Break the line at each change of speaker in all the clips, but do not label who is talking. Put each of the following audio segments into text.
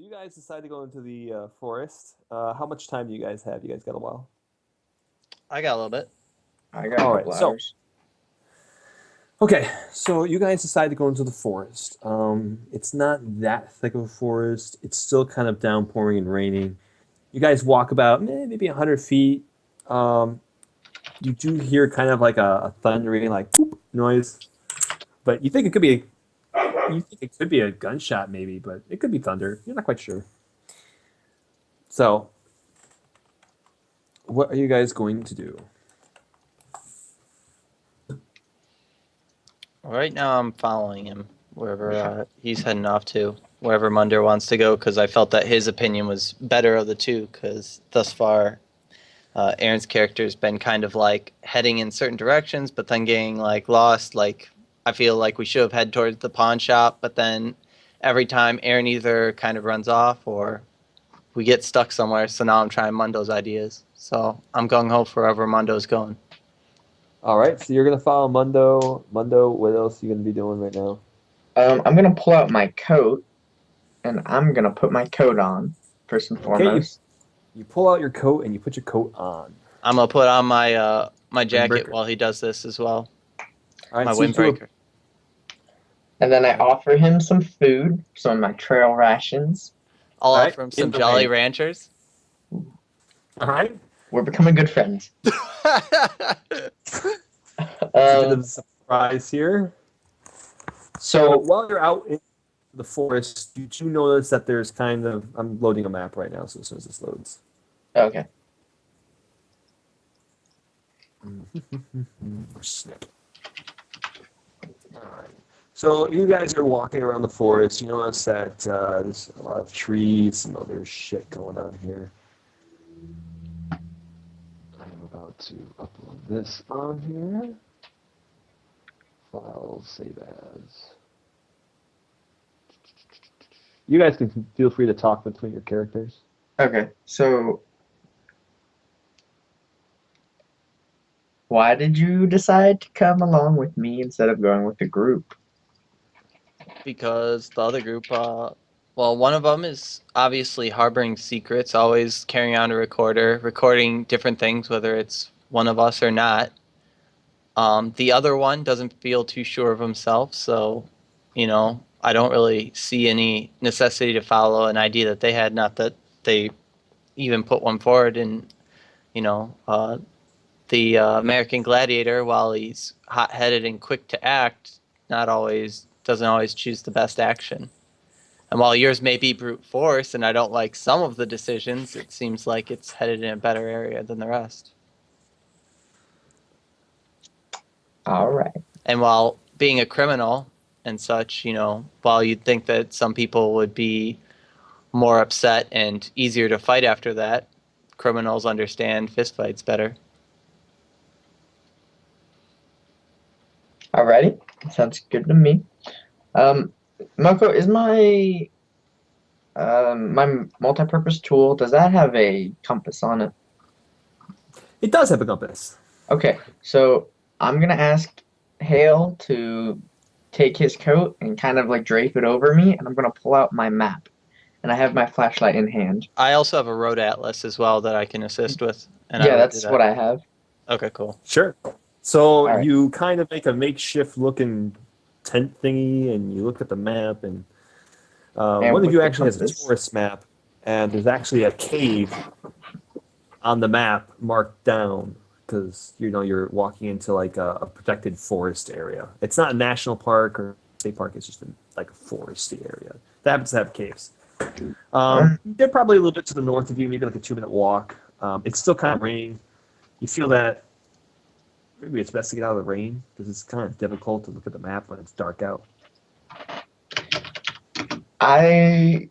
So you guys decide to go into the forest. How much time do you guys have? You guys got a while.
I got a little bit.
I got a
All
couple
right. So
hours.
okay. So you guys decide to go into the forest. It's not that thick of a forest. It's still kind of downpouring and raining. You guys walk about maybe 100 feet. Um, you do hear kind of like a thundering like boop noise, but you think it could be a gunshot maybe, but it could be thunder. You're not quite sure. So what are you guys going to do?
Right now, I'm following him wherever he's heading off to, wherever Munder wants to go, because I felt that his opinion was better of the two. Because thus far, Aaron's character's been kind of like heading in certain directions, but then getting like lost. Like I feel like we should have head towards the pawn shop, but then every time Aaron either kind of runs off or we get stuck somewhere. So now I'm trying Mundo's ideas. So I'm gung ho for wherever Mundo's going.
All right, so you're gonna follow Mundo. Mundo, what else are you gonna be doing right now?
I'm gonna pull out my coat and I'm gonna put my coat on first and
Okay,
foremost.
you pull out your coat and you put your coat on.
I'm gonna put on my my jacket
Windbreaker.
while he does this as well.
All right,
My
so you two
windbreaker.
And then I
are
offer him some food, some of my trail rations.
I'll
all right
offer him
in
some
the
Jolly
rain.
Ranchers.
All right,
We're becoming good friends.
it's a bit of
Um,
a surprise here. So
so
while you're out in the forest, you do notice that there's kind of I'm loading a map right now. So as soon as this loads,
okay.
snip. All right. So you guys are walking around the forest. You notice that there's a lot of trees, some other shit going on here. I'm about to upload this on here. File save as. You guys can feel free to talk between your characters.
Okay. So why did you decide to come along with me instead of going with the group?
Because the other group, well, one of them is obviously harboring secrets, always carrying on a recorder, recording different things, whether it's one of us or not. The other one doesn't feel too sure of himself, so, I don't really see any necessity to follow an idea that they had, not that they even put one forward. And, you know, uh, the American Gladiator, while he's hot-headed and quick to act, not always doesn't always choose the best action. And while yours may be brute force, and I don't like some of the decisions, it seems like it's headed in a better area than the rest.
All right.
And while being a criminal and such, while you'd think that some people would be more upset and easier to fight after that, criminals understand fistfights better.
Alrighty. Sounds good to me. Um, Moko, is my multi-purpose tool, does that have a compass on it?
It does have a compass.
Okay, so I'm gonna ask Hale to take his coat and kind of like drape it over me, and I'm gonna pull out my map. And I have my flashlight in hand.
I also have a road atlas as well that I can assist with, and I
Yeah,
will do
that's what
that.
I have.
Okay, cool.
Sure. So
All right.
you kind of make a makeshift looking tent thingy, and you look at the map, and
And
one of
with
you
the
actually has a
compass.
tourist map, and there's actually a cave on the map marked down because you're walking into like a protected forest area. It's not a national park or state park. It's just like a foresty area that happens to have caves.
Um,
They're probably a little bit to the north of you, maybe like a 2 minute walk. It's still kind of raining. You feel that maybe it's best to get out of the rain because it's kind of difficult to look at the map when it's dark out.
I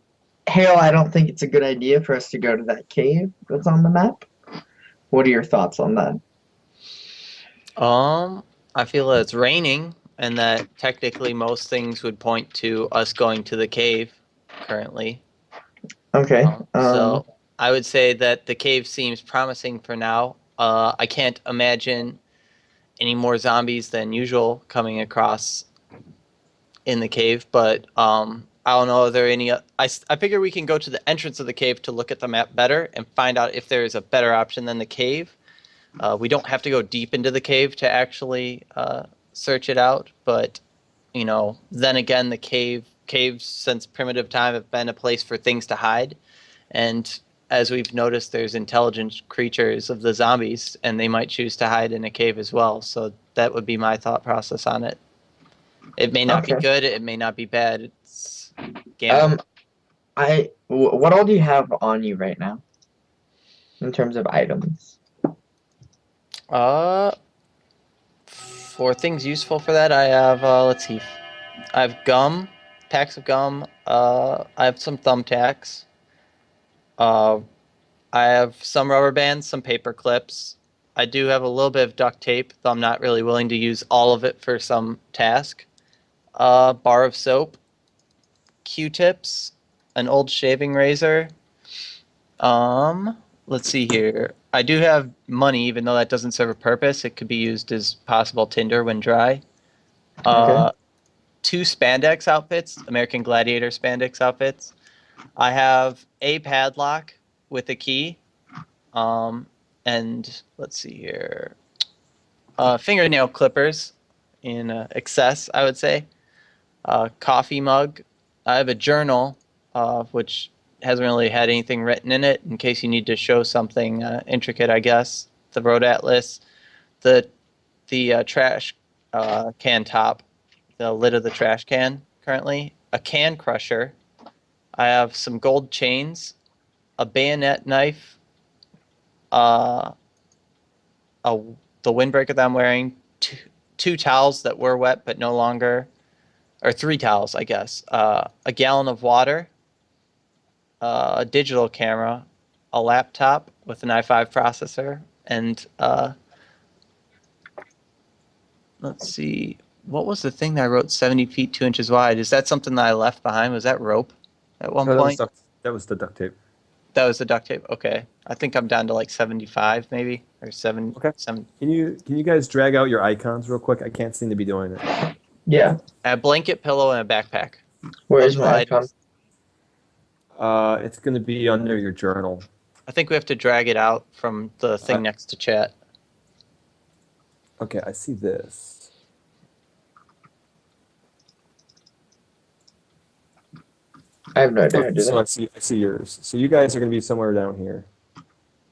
Hale, I don't think it's a good idea for us to go to that cave that's on the map. What are your thoughts on that?
I feel that it's raining, and that technically most things would point to us going to the cave currently.
Okay.
So I would say that the cave seems promising for now. I can't imagine any more zombies than usual coming across in the cave, but I don't know. Are there any? I figure we can go to the entrance of the cave to look at the map better and find out if there is a better option than the cave. We don't have to go deep into the cave to actually search it out, but you know, then again, the caves since primitive time have been a place for things to hide, and as we've noticed, there's intelligent creatures of the zombies, and they might choose to hide in a cave as well. So that would be my thought process on it. It may not be
Okay.
good. It may not be bad. It's gambling.
What all do you have on you right now in terms of items?
For things useful for that, I have let's see, I have gum, packs of gum. I have some thumbtacks. Uh, I have some rubber bands, some paper clips. I do have a little bit of duct tape, though I'm not really willing to use all of it for some task. Bar of soap, Q-tips, an old shaving razor. Let's see here. I do have money, even though that doesn't serve a purpose. It could be used as possible tinder when dry.
Okay.
2 spandex outfits, American Gladiator spandex outfits. I have a padlock with a key. And let's see here. Fingernail clippers in excess, I would say. Coffee mug. I have a journal, which hasn't really had anything written in it in case you need to show something intricate, I guess. The road atlas, the trash can top, the lid of the trash can currently, a can crusher. I have some gold chains, a bayonet knife, uh, the windbreaker that I'm wearing, two towels that were wet but no longer, or 3 towels, I guess, a gallon of water, a digital camera, a laptop with an i5 processor, and let's see, what was the thing that I wrote 70 feet 2 inches wide? Is that something that I left behind? Was that rope at one
No,
point?
that was the duct tape.
That was the duct tape. Okay, I think I'm down to like 75 maybe, or 7.
Okay.
7.
Can you guys drag out your icons real quick? I can't seem to be doing it.
Yeah.
A blanket, pillow, and a backpack.
Where's
Those are
my
the
icon?
items.
It's going to be under your journal.
I think we have to drag it out from the thing next to chat.
Okay, I see this.
I have no idea how to do
So
that.
I see yours. So you guys are going to be somewhere down here.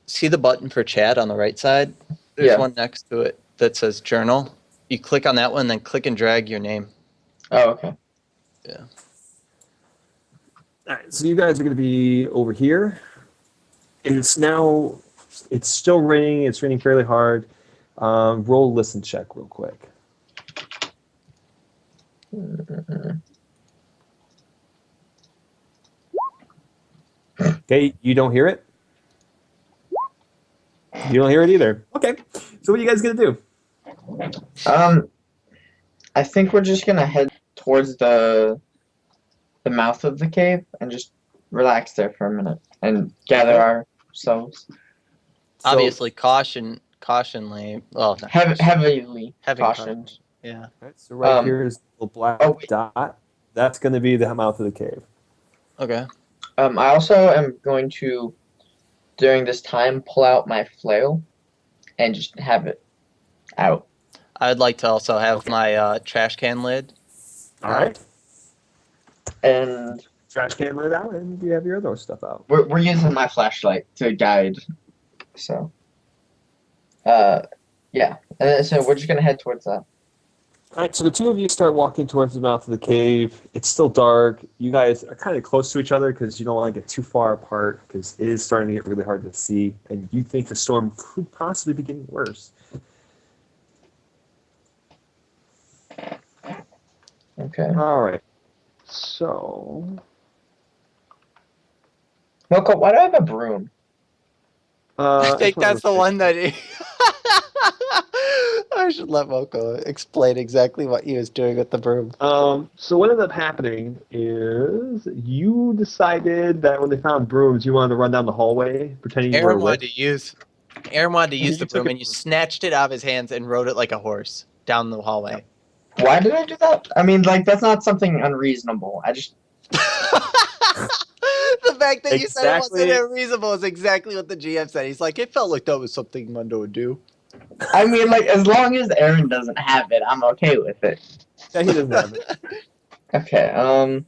See the button for chat on the right side? There's
Yeah.
one next to it that says journal. You click on that one, then click and drag your name.
Oh, okay.
Yeah.
All right, so you guys are going to be over here. It's still raining. It's raining fairly hard. Roll listen check real quick. Okay, you don't hear it? You don't hear it either. Okay, so what are you guys going to do?
I think we're just gonna head towards the mouth of the cave and just relax there for a minute and gather ourselves.
Obviously, cautionly. Well, not
Heavily
heavy
cautioned.
Yeah.
All right, so right here is the black dot. That's going to be the mouth of the cave.
Okay.
I also am going to, during this time, pull out my flail and just have it out.
I'd like to also have my trash can lid.
All right.
And
Trash can lid out, and you have your other stuff out.
we're using my flashlight to guide. So, yeah. And so we're just gonna head towards that.
All right, so the two of you start walking towards the mouth of the cave. It's still dark. You guys are kind of close to each other because you don't want to get too far apart because it is starting to get really hard to see, and you think the storm could possibly be getting worse.
Okay.
All right. So,
Moko, why do I have a broom?
I think that's the one that. I should let Moko explain exactly what he was doing with the broom.
So what ended up happening is you decided that when they found brooms, you wanted to run down the hallway pretending you were
Aaron
a
wanted
witch.
to use the
took
broom,
it-
and you snatched it out of his hands and rode it like a horse down the hallway.
Why did I do that? I mean, like, that's not something unreasonable. I just
The fact that you said it wasn't
Exactly.
unreasonable is exactly what the GM said. He's like, it felt like that was something Mundo would do.
I mean, like, as long as Aaron doesn't have it, I'm okay with it.
Yeah, he doesn't have it.
Okay,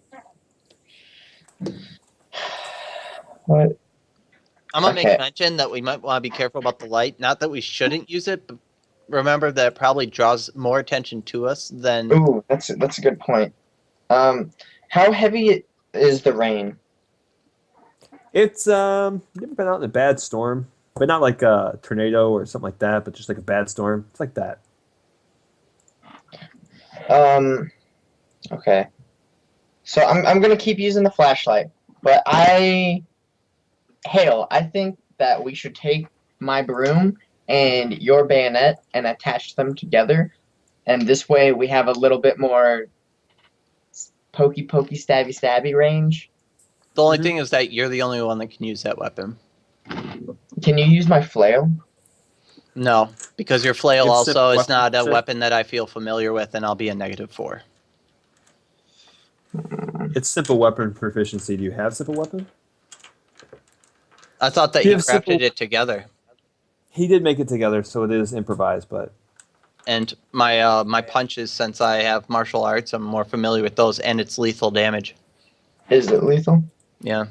what?
I'm gonna
Okay.
make mention that we might want to be careful about the light. Not that we shouldn't use it, but remember that it probably draws more attention to us than.
Ooh, that's a good point. How heavy is the rain?
It's you ever been out in a bad storm, but not like a tornado or something like that, but just like a bad storm. It's like that.
Okay. So I'm gonna keep using the flashlight, but Hale, I think that we should take my broom and your bayonet and attach them together, and this way we have a little bit more pokey pokey stabby stabby range.
The only thing is that you're the only one that can use that weapon.
Can you use my flail?
No, because your flail
It's
also
simple
is not a
weapon.
weapon that I feel familiar with, and I'll be a -4.
It's simple weapon proficiency. Do you have simple weapon?
I thought that
You
you
have
crafted
simple-
it together.
He did make it together, so it is improvised, but
And my punches, since I have martial arts, I'm more familiar with those, and it's lethal damage.
Is it lethal?
Yeah,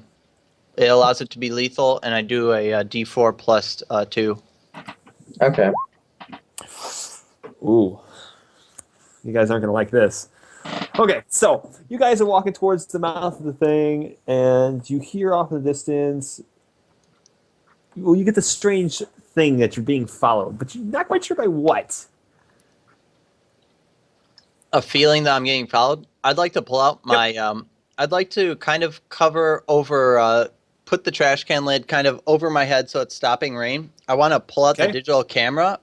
it allows it to be lethal, and I do a D4 plus 2.
Okay.
ooh, you guys aren't gonna like this. Okay, so you guys are walking towards the mouth of the thing, and you hear off in the distance. Well, you get the strange thing that you're being followed, but you're not quite sure by what.
A feeling that I'm getting followed. I'd like to pull out my I'd like to kind of cover over put the trash can lid kind of over my head so it's stopping rain. I want to pull out the
Okay.
digital camera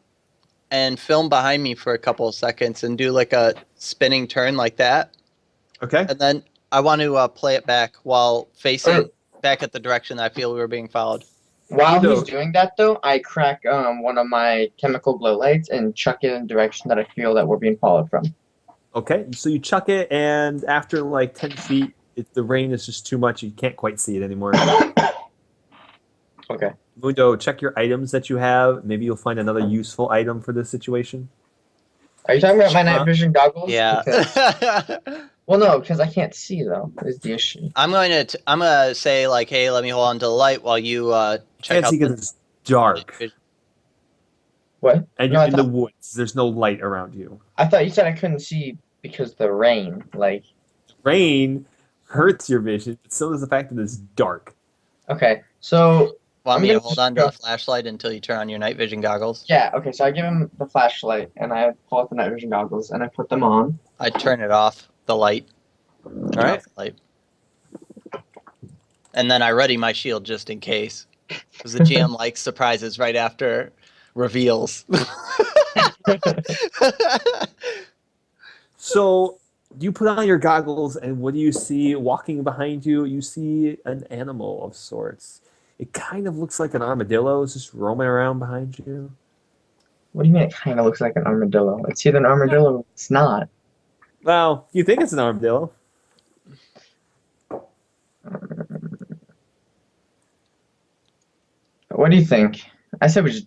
and film behind me for a couple of seconds and do like a spinning turn like that.
Okay.
And then I want to play it back while facing back at the direction that I feel we were being followed.
While
No.
he's doing that, though, I crack one of my chemical glow lights and chuck it in the direction that I feel that we're being followed from.
Okay, so you chuck it, and after like 10 feet, the rain is just too much. You can't quite see it anymore.
Okay.
Mundo, check your items that you have. Maybe you'll find another useful item for this situation.
Are you talking about my night vision goggles?
Yeah.
Because, well, no, because I can't see though. Is the issue?
I'm gonna say like, hey, let me hold on to the light while you check
Can't
out
see because it's dark,
What?
and
No,
you're in the woods. There's no light around you.
I thought you said I couldn't see because the rain. Like,
Rain hurts your vision, but so does the fact that it's dark.
okay, so
Want
I'm
me to
gonna
hold
just
on to
go-
the flashlight until you turn on your night vision goggles?
yeah, okay. So I give him the flashlight and I pull out the night vision goggles and I put them on.
I turn it off, the light.
All
Turn
right.
off the light. And then I ready my shield just in case. Because the GM likes surprises right after reveals.
So you put on your goggles, and what do you see walking behind you? You see an animal of sorts. It kind of looks like an armadillo. It's just roaming around behind you.
What do you mean it kind of looks like an armadillo? It's either an armadillo or it's not.
Well, you think it's an armadillo.
What do you think? I said we just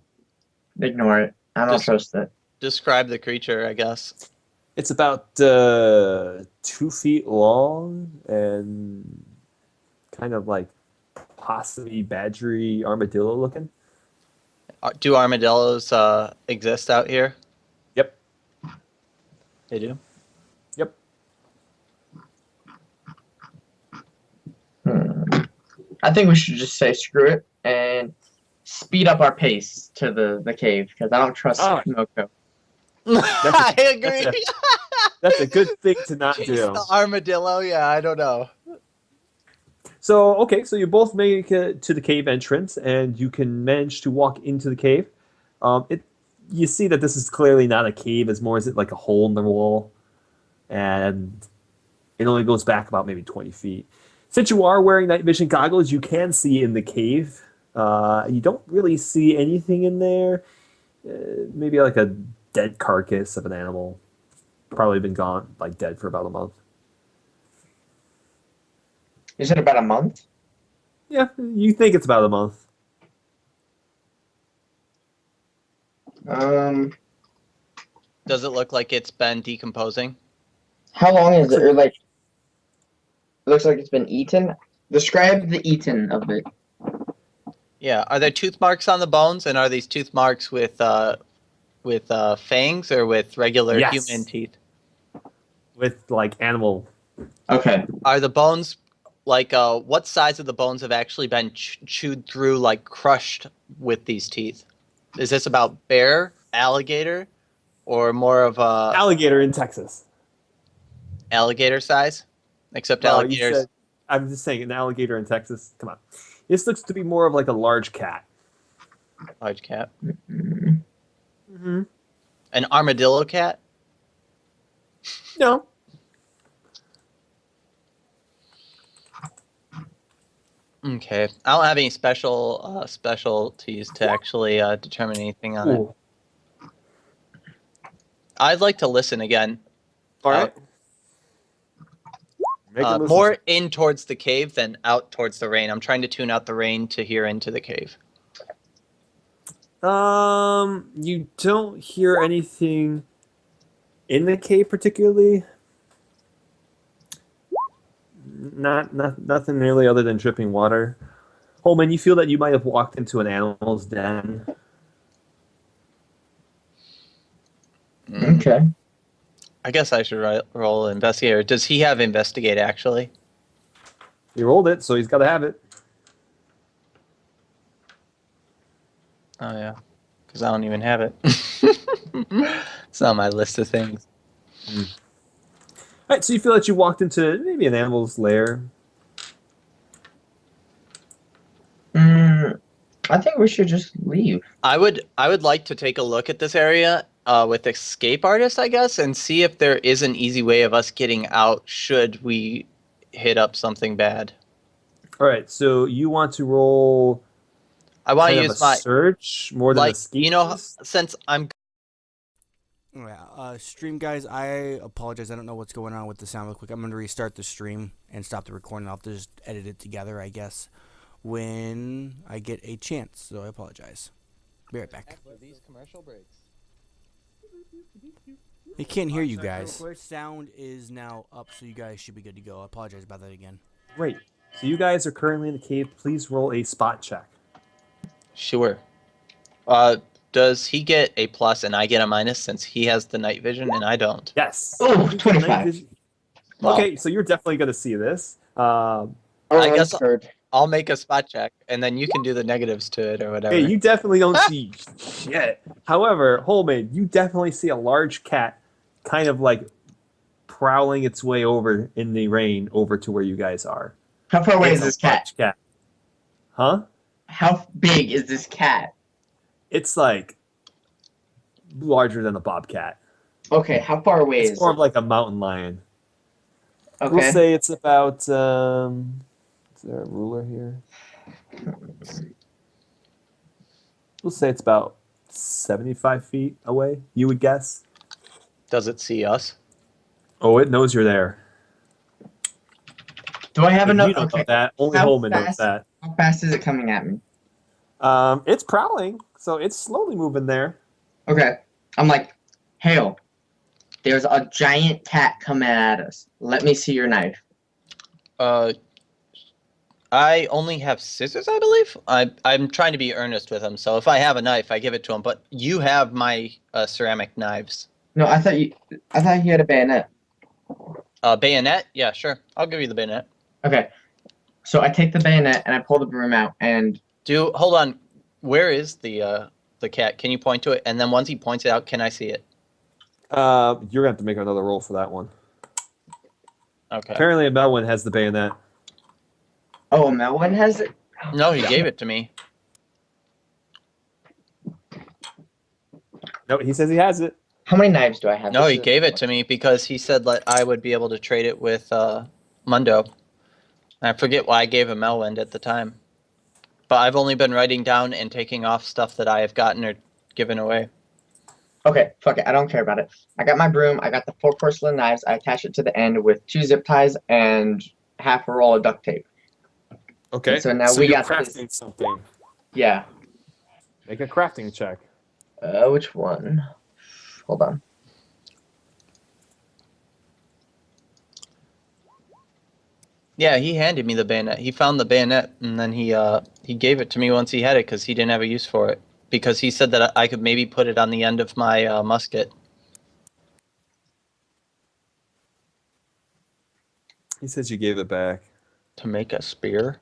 ignore it. I don't
Just-
trust it.
Describe the creature, I guess.
It's about 2 feet long and kind of like possum-y, badgery, armadillo looking.
Do armadillos exist out here?
Yep.
They do?
Yep.
I think we should just say screw it and speed up our pace to the cave because I don't trust
Oh.
Moko.
I agree.
That's a good thing to not
Jeez,
do.
the armadillo, yeah, I don't know.
So, okay, so you both make it to the cave entrance, and you can manage to walk into the cave. You see that this is clearly not a cave; it's more as it like a hole in the wall, and it only goes back about maybe 20 feet. Since you are wearing night vision goggles, you can see in the cave. You don't really see anything in there. Maybe like a dead carcass of an animal, probably been gone, like dead for about a month.
Is it about a month?
Yeah, you think it's about a month.
Does it look like it's been decomposing?
How long is it?
Looks
Or
like
like, it looks like it's been eaten. Describe the eaten of it.
Yeah. Are there tooth marks on the bones, and are these tooth marks with fangs or with regular human
yes,
teeth?
with like animal.
Okay.
Are the bones like what size of the bones have actually been chewed through, like crushed with these teeth? Is this about bear, alligator, or more of a
Alligator in Texas.
alligator size? Except
Well, you
alligators,
said I'm just saying an alligator in Texas. Come on, this looks to be more of like a large cat.
large cat,
Mm,
Mm-hmm.
an armadillo cat.
No,
Okay, I don't have any specialties to actually determine anything on it.
ooh,
I'd like to listen again.
all right. Make a listen
More
check.
in towards the cave than out towards the rain. I'm trying to tune out the rain to hear into the cave.
You don't hear anything in the cave particularly. Not nothing really other than dripping water. Holman, you feel that you might have walked into an animal's den.
Okay.
I guess I should roll investigator. Does he have investigate actually?
He rolled it, so he's got to have it.
Oh yeah, because I don't even have it. It's on my list of things.
All right, so you feel that you walked into maybe an animal's lair.
I think we should just leave.
I would like to take a look at this area with escape artist, I guess, and see if there is an easy way of us getting out should we hit up something bad.
All right, so you want to roll
I want to
kind of
use
a
my
search more than
like
escape.
you know since I'm
Yeah, stream guys, I apologize. I don't know what's going on with the sound real quick. I'm going to restart the stream and stop the recording. I'll just edit it together, I guess, when I get a chance. So I apologize. Be right back.
these commercial breaks.
I can't hear you guys. Sound is now up, so you guys should be good to go. I apologize about that again.
Great. So you guys are currently in the cave. Please roll a spot check.
Sure. Does he get a plus and I get a minus since he has the night vision and I don't?
Yes.
Oh, 25.
Well,
Okay, so you're definitely going to see this.
Oh,
I
I'm
guess
scared.
I'll make a spot check and then you can do the negatives to it or whatever.
Hey, you definitely don't see shit. However, Holman, you definitely see a large cat kind of like prowling its way over in the rain over to where you guys are.
How far away is
It's a
this cat?
large cat. Huh?
How big is this cat?
It's like larger than a bobcat.
Okay, how far away
It's
is
more
it?
of like a mountain lion.
Okay.
We'll say it's about. Is there a ruler here? We'll say it's about 75 feet away. You would guess.
Does it see us?
Oh, it knows you're there.
Do I have
If
enough?
you don't
Okay.
know that. Only
How
Holman knows
fast-
that.
How fast is it coming at me?
It's prowling, so it's slowly moving there.
Okay. I'm like, Hale, there's a giant cat coming at us. Let me see your knife.
I only have scissors, I believe. I'm trying to be earnest with him, so if I have a knife, I give it to him. But you have my ceramic knives.
No, I thought you had a bayonet.
Bayonet? Yeah, sure. I'll give you the bayonet.
Okay. So I take the bayonet and I pull the broom out and
Hold on. Where is the cat? Can you point to it? And then once he points it out, can I see it?
You're gonna have to make another roll for that one.
Okay.
Apparently, Amellwind has the bayonet.
oh, Amellwind has it.
No, he gave it to me.
No, he says he has it.
How many knives do I have?
No,
This
he
is-
gave it to me because he said that I would be able to trade it with Mundo. I forget why I gave him Elwind at the time. But I've only been writing down and taking off stuff that I have gotten or given away.
Okay, fuck it. I don't care about it. I got my broom. I got the 4 porcelain knives. I attach it to the end with 2 zip ties and half a roll of duct tape.
Okay.
And so now we
you're
got
crafting
this.
something.
Yeah.
Make a crafting check.
Which one? Hold on.
Yeah, he handed me the bayonet. He found the bayonet, and then he gave it to me once he had it because he didn't have a use for it. Because he said that I could maybe put it on the end of my musket.
He says you gave it back.
To make a spear?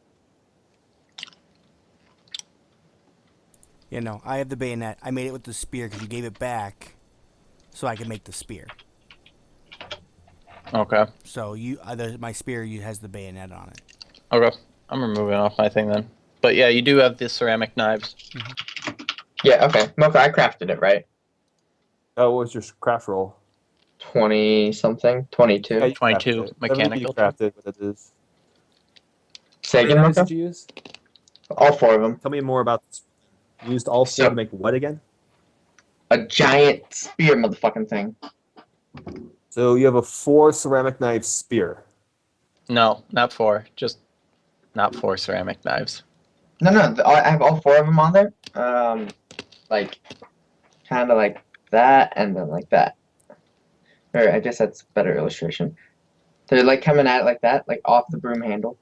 Yeah, no, I have the bayonet. I made it with the spear because you gave it back, so I could make the spear.
Okay.
So my spear has the bayonet on it.
Okay. I'm removing off my thing then. But yeah, you do have the ceramic knives.
Yeah, okay. Moko, I crafted it, right?
Oh, what was your craft roll?
20-something? 22.
Yeah, you
22
crafted it. Whatever you
mechanical.
crafted, what it is.
Say
How many
again,
knives
Moko?
did you use?
All 4 of them.
Tell me more about this. You used all 4
So-
to make what again?
A giant spear motherfucking thing.
So you have a 4 ceramic knife spear.
No, not 4. Just not 4 ceramic knives.
No, I have all 4 of them on there. Like, kind of like that, and then like that. Or I guess that's a better illustration. They're like coming at it like that, like off the broom handle.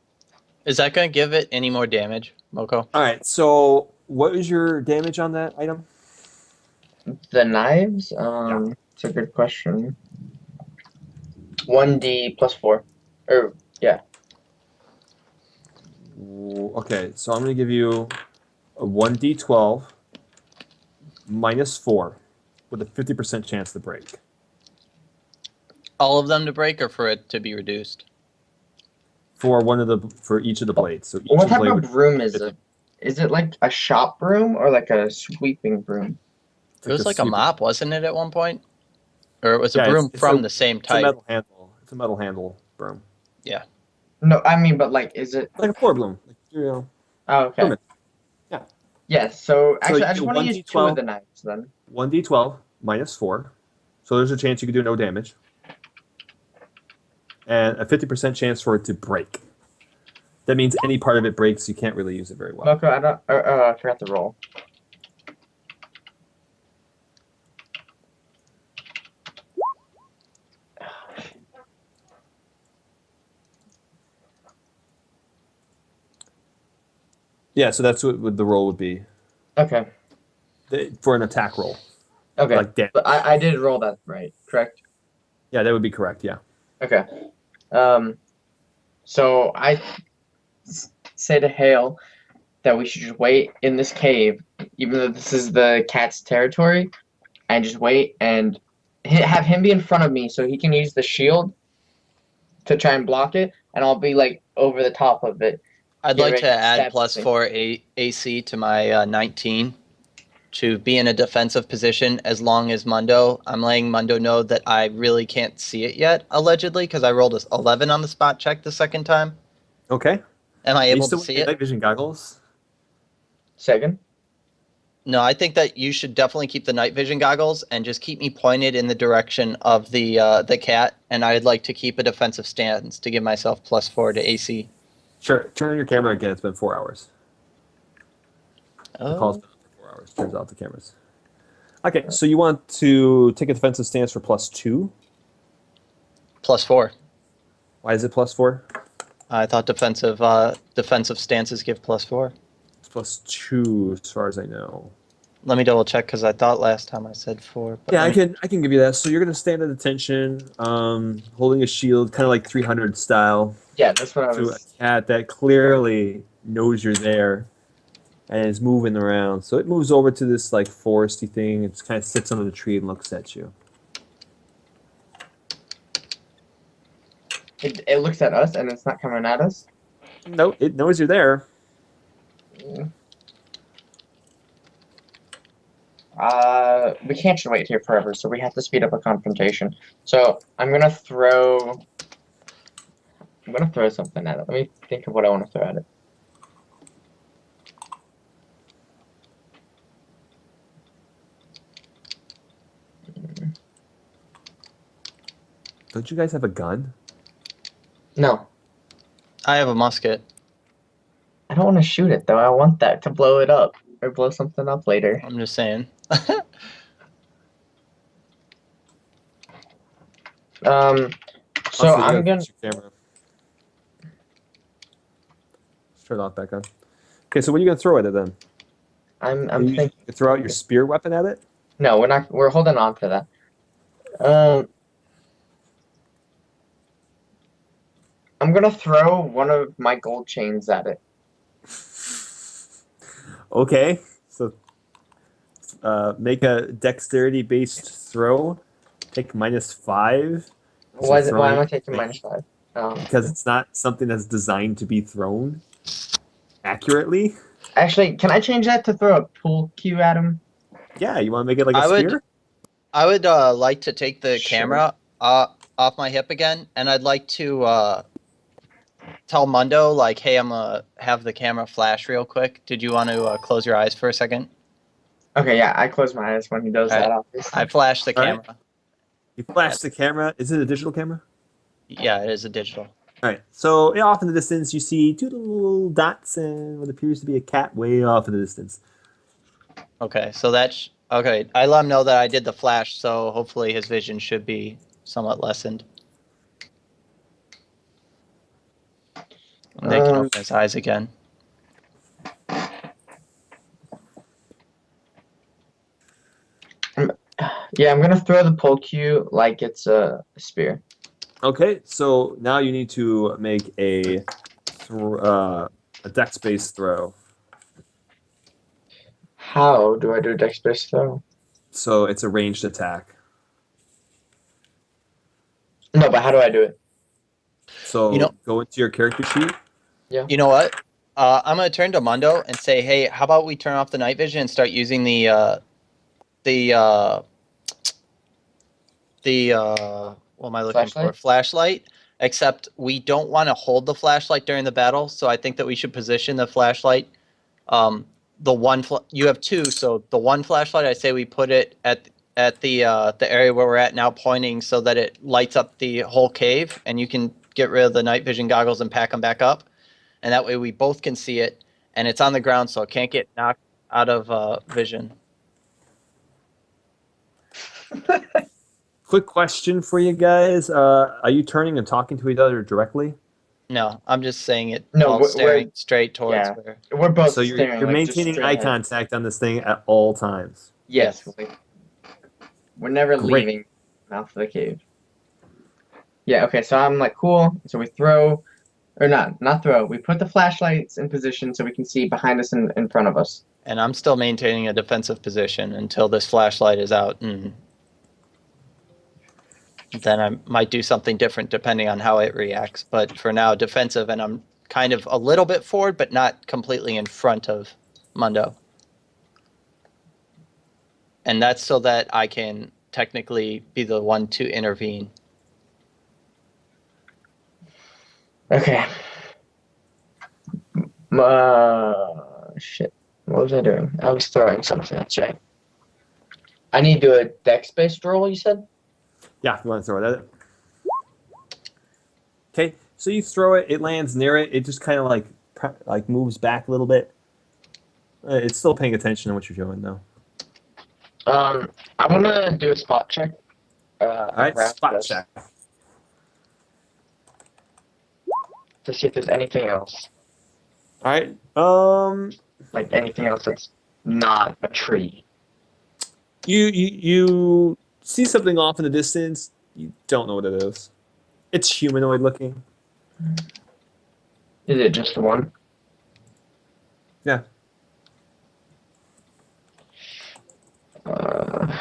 Is that going to give it any more damage, Moko?
All right. So what was your damage on that item?
The knives? It's a good question. 1d plus 4. Or, yeah.
Okay. So I'm going to give you a 1d12 minus 4 with a 50% chance to break.
All of them to break or for it to be reduced?
For each of the blades. So each
What type
blade
of
would
broom is it? Is it like a shop broom or like a sweeping broom?
It was like a mop, wasn't it, at one point? Or it was a
Yeah,
broom
it's
from the same
It's a
type.
metal handle. It's a metal handle broom.
Yeah.
No, I mean, but like, is it?
Like a floor broom. Like, you know.
Oh, okay.
Broom. Yeah.
Yes. So actually,
you
I just
do
want to use 2 of the knives then.
1d12 minus 4. So there's a chance you could do no damage. And a 50% chance for it to break. That means any part of it breaks, you can't really use it very well.
Moko, I don't. I forgot to roll.
Yeah, so that's what the roll would be
Okay.
for an attack roll.
Okay.
Like damage.
But I did roll that right, correct?
Yeah, that would be correct. Yeah.
Okay. So I say to Hale that we should just wait in this cave, even though this is the cat's territory, and just wait and have him be in front of me so he can use the shield to try and block it, and I'll be like over the top of it.
I'd
Get
like
ready
to
to
add
stab
plus
something.
4 AC to my 19 to be in a defensive position as long as I'm letting Mundo know that I really can't see it yet, allegedly, because I rolled a 11 on the spot check the second time.
Okay.
Am I
Are you
able
still
to
with
see
your
it?
night vision goggles?
Second.
No, I think that you should definitely keep the night vision goggles and just keep me pointed in the direction of the cat, and I'd like to keep a defensive stance to give myself plus 4 to AC.
Sure. Turn on your camera again. It's been 4 hours. The call's
Oh.
been up for 4 hours. Turns out the cameras. Okay, so you want to take a defensive stance for plus 2?
Plus 4.
Why is it plus 4?
I thought defensive stances give plus 4.
It's plus 2 as far as I know.
Let me double check because I thought last time I said 4. But
Yeah,
let me-
I can give you that. So you're gonna stand at attention, holding a shield, kind of like 300 style,
Yeah, that's what I
to a
was.
cat that clearly knows you're there and is moving around. So it moves over to this like foresty thing. It just kind of sits under the tree and looks at you.
It looks at us and it's not coming at us.
Nope, it knows you're there.
We can't just wait here forever, so we have to speed up a confrontation. So I'm gonna throw something at it. Let me think of what I want to throw at it.
Don't you guys have a gun?
No.
I have a musket.
I don't want to shoot it though. I want that to blow it up or blow something up later.
I'm just saying.
So
Also, you
I'm
gotta
gonna.
fix your camera. Let's turn it off back on. Okay, so what are you gonna throw at it then?
I'm
You
thinking.
throw out your spear weapon at it?
No, we're not. We're holding on to that. I'm gonna throw one of my gold chains at it.
Okay, so make a dexterity-based throw. Take -5.
Why am I taking -5?
Because it's not something that's designed to be thrown accurately.
Actually, can I change that to throw a pool cue at him?
Yeah, you want to make it like a
I would-
spear?
I would like to take the
Sure.
camera off my hip again, and I'd like to tell Mundo, like, hey, I'm gonna have the camera flash real quick. Did you want to close your eyes for a second?
Okay, yeah, I close my eyes when he does that. Obviously.
I flashed the
All right.
camera.
You flash the camera. Is it a digital camera?
Yeah, it is a digital.
All right. So off in the distance, you see two little dots and what appears to be a cat way off in the distance.
Okay, so that's okay. I let him know that I did the flash, so hopefully his vision should be somewhat lessened. And they can open his eyes again.
Yeah, I'm gonna throw the pole cue like it's a spear.
Okay. So now you need to make a dex-based throw.
How do I do a dex-based throw?
So it's a ranged attack.
No, but how do I do it?
So go into your character sheet.
You know what? I'm gonna turn to Mundo and say, hey, how about we turn off the night vision and start using the what am I looking for? Flashlight. Except we don't want to hold the flashlight during the battle, so I think that we should position the flashlight. The one you have two, so the one flashlight, I say we put it at the area where we're at now, pointing so that it lights up the whole cave, and you can get rid of the night vision goggles and pack them back up, and that way we both can see it, and it's on the ground, so it can't get knocked out of vision.
Quick question for you guys: are you turning and talking to each other directly?
No, I'm just saying it
No,
while staring straight towards where.
We're both
So
staring.
you're
like, just
maintaining
straight
eye
ahead.
contact on this thing at all times.
Yes. We're never
Great.
leaving mouth of the cave. Yeah, okay, so I'm like, cool. So we throw, or not throw. We put the flashlights in position so we can see behind us and in front of us.
And I'm still maintaining a defensive position until this flashlight is out, and then I might do something different depending on how it reacts. But for now, defensive, and I'm kind of a little bit forward, but not completely in front of Mundo. And that's so that I can technically be the one to intervene.
Okay. Shit. What was I doing? I was throwing something. That's right. I need to do a dex-based roll, you said?
Yeah, you want to throw it at it. Okay, so you throw it. It lands near it. It just kind of like moves back a little bit. It's still paying attention to what you're doing, though.
I'm gonna do a spot check.
All right, spot check.
To see if there's anything else.
All right.
Like anything else that's not a tree.
You see something off in the distance. You don't know what it is. It's humanoid looking.
Is it just the one?
Yeah.
I'm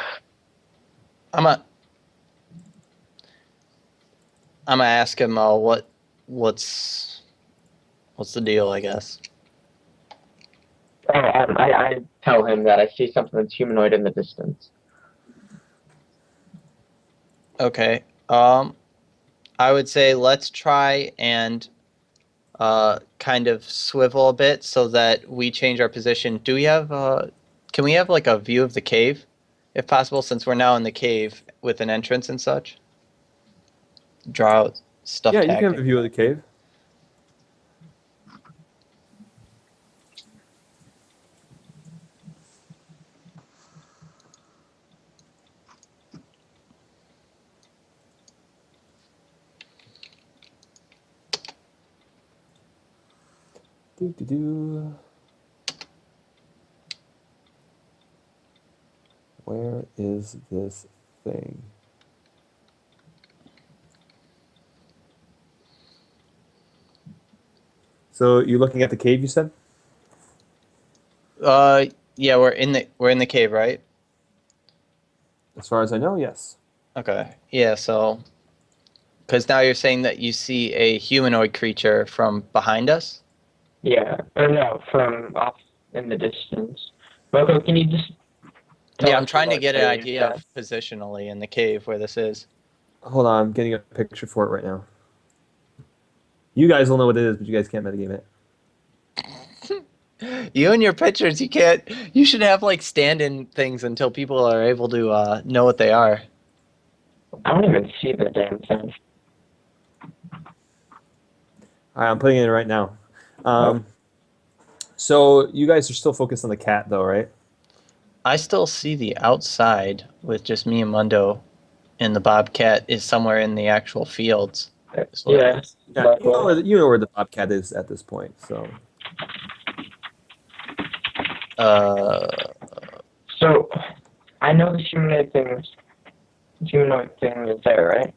gonna ask him what's the deal, I guess.
I tell him that I see something that's humanoid in the distance.
Okay. I would say let's try and kind of swivel a bit so that we change our position. Do we have can we have like a view of the cave, if possible, since we're now in the cave with an entrance and such? Draw out stuff.
Yeah, you can have a view of the cave. Where is this thing? So you're looking at the cave, you said?
Yeah, we're in the cave, right?
As far as I know, yes.
Okay. Yeah, so because now you're saying that you see a humanoid creature from behind us?
Yeah. Or no, from off in the distance. Moko, can you just tell
Yeah, I'm
us
trying to
about
get an
Haley
idea
stuff?
of positionally in the cave where this is.
Hold on, I'm getting a picture for it right now. You guys will know what it is, but you guys can't metagame it.
You and your pictures, you can't. You should have like stand-in things until people are able to know what they are.
I don't even see the damn thing.
All right, I'm putting it in right now. So you guys are still focused on the cat, though, right?
I still see the outside with just me and Mundo, and the bobcat is somewhere in the actual fields.
Yeah.
Yeah, you know where the bobcat is at this point. So
Uh,
So I know the humanoid thing is there, right?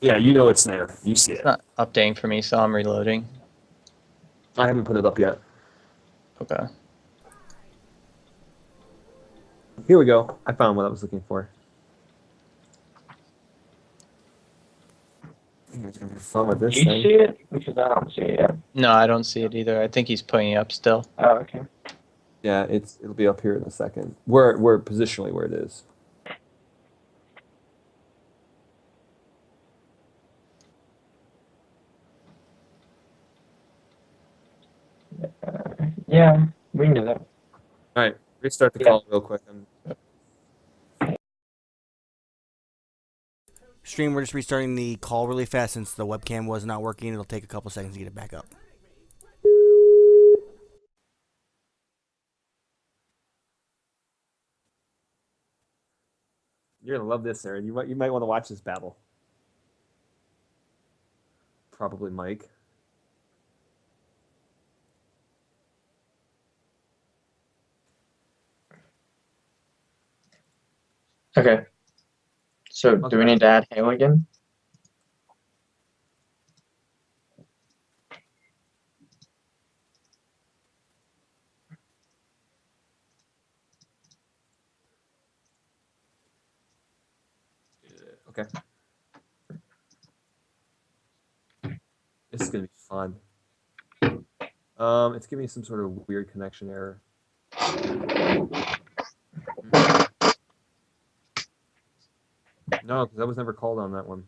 yeah, you know it's there. You see
it's
it.
not updating for me, so I'm reloading.
I haven't put it up yet.
Okay.
Here we go. I found what I was looking for. It's gonna be fun with this
Do you
thing.
see it? Because I don't see it yet.
No, I don't see it either. I think he's putting it up still.
Oh, okay.
Yeah, it'll be up here in a second. Where positionally where it is.
Yeah, we can do that.
All right, restart the
Yeah.
call real quick.
Stream, we're just restarting the call really fast since the webcam was not working. It'll take a couple seconds to get it back up.
You're gonna love this, Aaron. You might want to watch this battle. Probably Mike.
Okay. So do we need to add Hale again?
Okay. This is gonna be fun. It's giving me some sort of weird connection error. No, because I was never called on that one.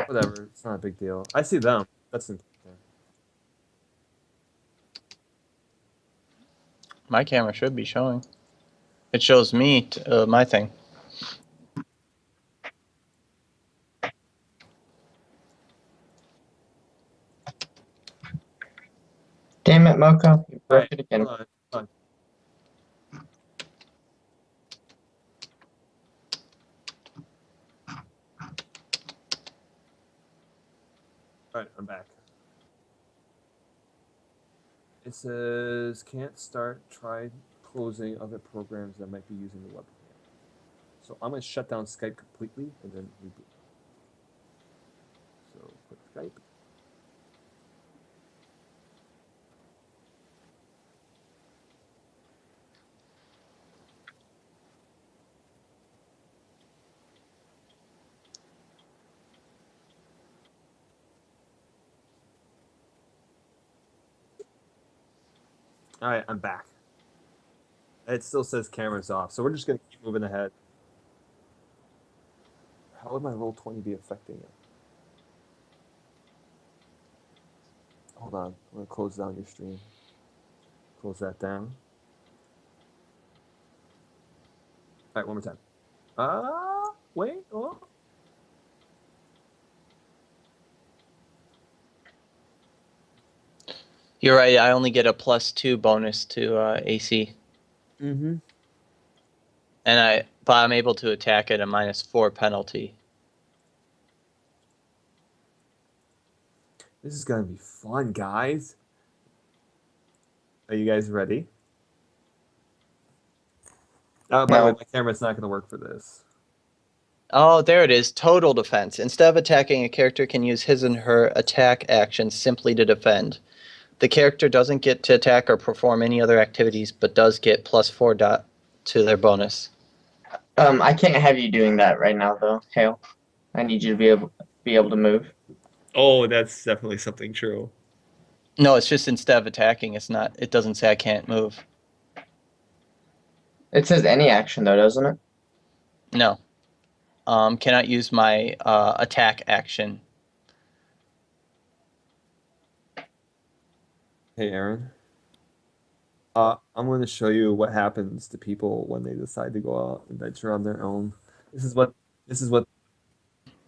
Whatever, it's not a big deal. I see them. That's important.
My camera should be showing. It shows me my thing.
Damn it, Moko. You broke
Alright,
it again.
hold on. Alright, I'm back. It says can't start, try closing other programs that might be using the webcam. So I'm gonna shut down Skype completely and then reboot. So quit Skype. Alright, I'm back. It still says cameras off, so we're just gonna keep moving ahead. How would my roll 20 be affecting it? Hold on, I'm gonna close down your stream. Close that down. Alright, one more time. Wait, oh.
You're right. I only get a +2 bonus to AC,
Mm-hmm.
but I'm able to attack at a -4 penalty.
This is gonna be fun, guys. Are you guys ready? By the way,
No.
my camera's not gonna work for this.
Oh, there it is. Total defense. Instead of attacking, a character can use his and her attack action simply to defend. The character doesn't get to attack or perform any other activities, but does get +4 to their bonus.
I can't have you doing that right now, though, Hale. I need you to be able to move.
Oh, that's definitely something true.
No, it's just instead of attacking, it's not. It doesn't say I can't move.
It says any action, though, doesn't it?
No. Cannot use my attack action.
Hey, Aaron. I'm going to show you what happens to people when they decide to go out and venture on their own. This is what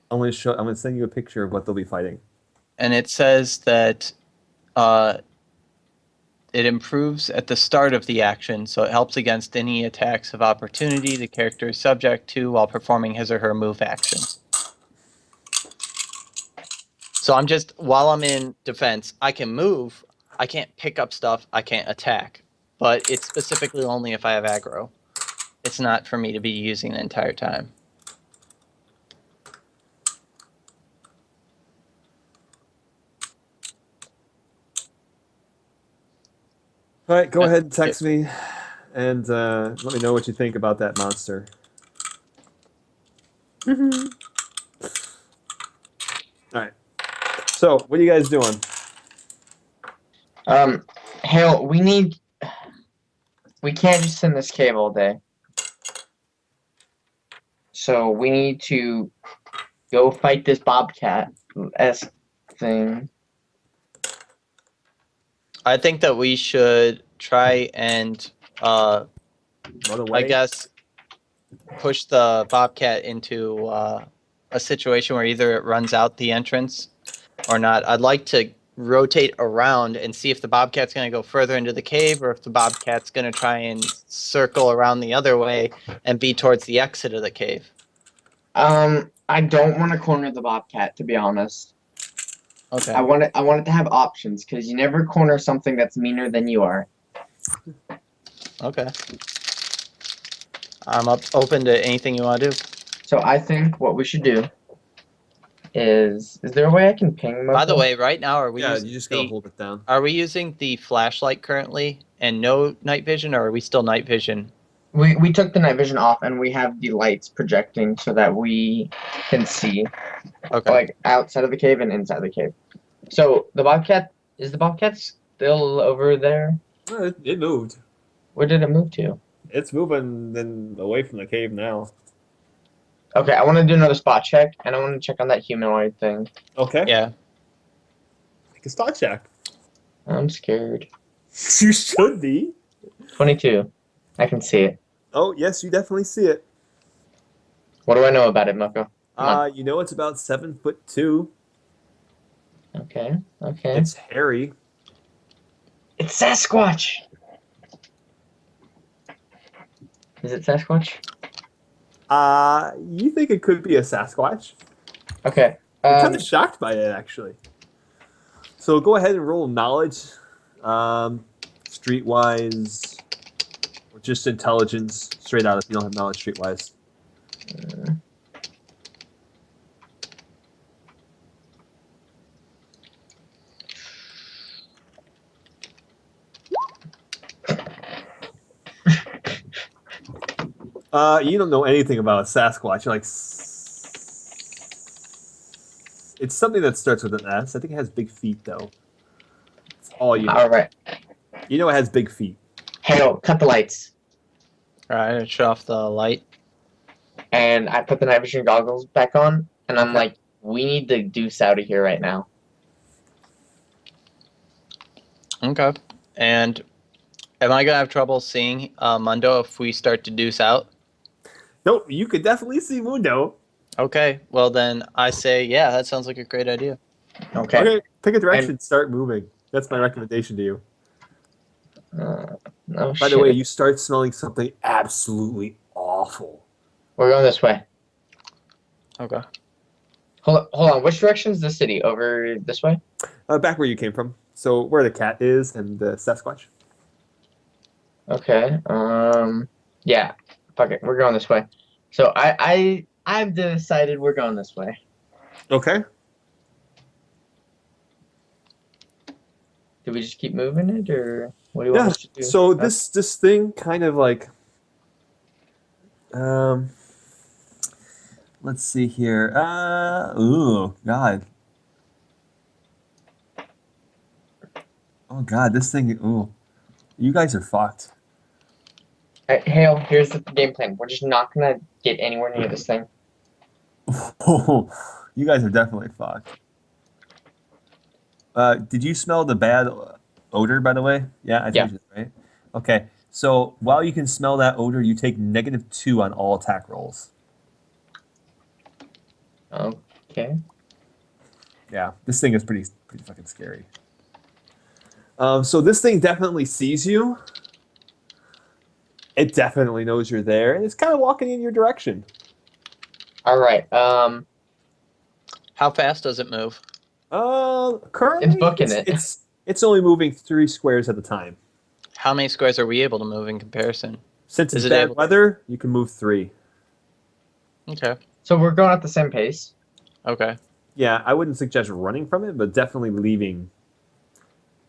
I'm going to show. I'm going to send you a picture of what they'll be fighting.
And it says that it improves at the start of the action, so it helps against any attacks of opportunity the character is subject to while performing his or her move action. So while I'm in defense, I can move, I can't pick up stuff, I can't attack. But it's specifically only if I have aggro. It's not for me to be using the entire time.
All right, go ahead and text me, and let me know what you think about that monster. All right. So, what are you guys doing?
Hale, we can't just sit in this cave all day. So we need to go fight this bobcat-esque thing.
I think that we should try and,
Run away?
I guess, push the bobcat into a situation where either it runs out the entrance or not. I'd like to rotate around and see if the bobcat's going to go further into the cave or if the bobcat's going to try and circle around the other way and be towards the exit of the cave.
I don't want to corner the bobcat, to be honest.
Okay.
I want it to have options, because you never corner something that's meaner than you are.
Okay. I'm open to anything you want to do.
So I think what we should do is there a way I can ping Moko?
By the way, right now, are we
Yeah,
using
you just gotta hold it down.
Are we using the flashlight currently and no night vision, or are we still night vision?
We took the night vision off, and we have the lights projecting so that we can see,
Okay.
like, outside of the cave and inside the cave. So the bobcat still over there?
Well, it moved.
Where did it move to?
It's moving then away from the cave now.
Okay, I want to do another spot check, and I want to check on that humanoid thing.
Okay.
Yeah.
Make a spot check.
I'm scared.
You should be.
22. I can see it.
Oh, yes, you definitely see it.
What do I know about it, Moko? Come on.
You know it's about 7'2".
Okay. Okay.
It's hairy.
It's Sasquatch. Is it Sasquatch?
You think it could be a Sasquatch?
Okay.
I'm kind of shocked by it, actually. So go ahead and roll knowledge, streetwise, or just intelligence, straight out if you don't have knowledge streetwise. You don't know anything about a Sasquatch. You're like, it's something that starts with an S. I think it has big feet, though. That's all you know.
All right.
You know it has big feet.
Hale, cut the lights.
All right, I shut off the light.
And I put the night vision goggles back on, and I'm
Okay.
like, we need to deuce out of here right now.
Okay. And am I gonna have trouble seeing Mundo if we start to deuce out?
Nope, you could definitely see Mundo.
Okay. Well, then I say, yeah, that sounds like a great idea.
Okay.
Okay, pick a direction, start moving. That's my recommendation to you.
Oh,
By the way, you start smelling something absolutely awful.
we're going this way.
Okay.
Hold on. Which direction is the city? Over this way?
Back where you came from. So where the cat is and the Sasquatch.
Okay. Yeah. Fuck it. We're going this way. So I've decided we're going this way.
Okay.
Do we just keep moving it, or what do you want
Yeah.
us to do?
So this thing kind of like um. Let's see here. Ooh, God. Oh God, this thing. Ooh, you guys are fucked.
Hale, here's the game plan. We're just not gonna get anywhere near this thing.
You guys are definitely fucked. Did you smell the bad odor, by the way? Yeah, I
Yeah.
told you that, right? Okay, so while you can smell that odor, you take -2 on all attack rolls.
Okay.
Yeah, this thing is pretty fucking scary. So this thing definitely sees you. It definitely knows you're there, and it's kind of walking in your direction.
All right.
How fast does it move?
Currently,
It's booking it.
it's only moving 3 squares at a time.
How many squares are we able to move in comparison?
Since
Is
it's
it
bad
able-
weather, you can move 3.
Okay.
So we're going at the same pace.
Okay.
Yeah, I wouldn't suggest running from it, but definitely leaving.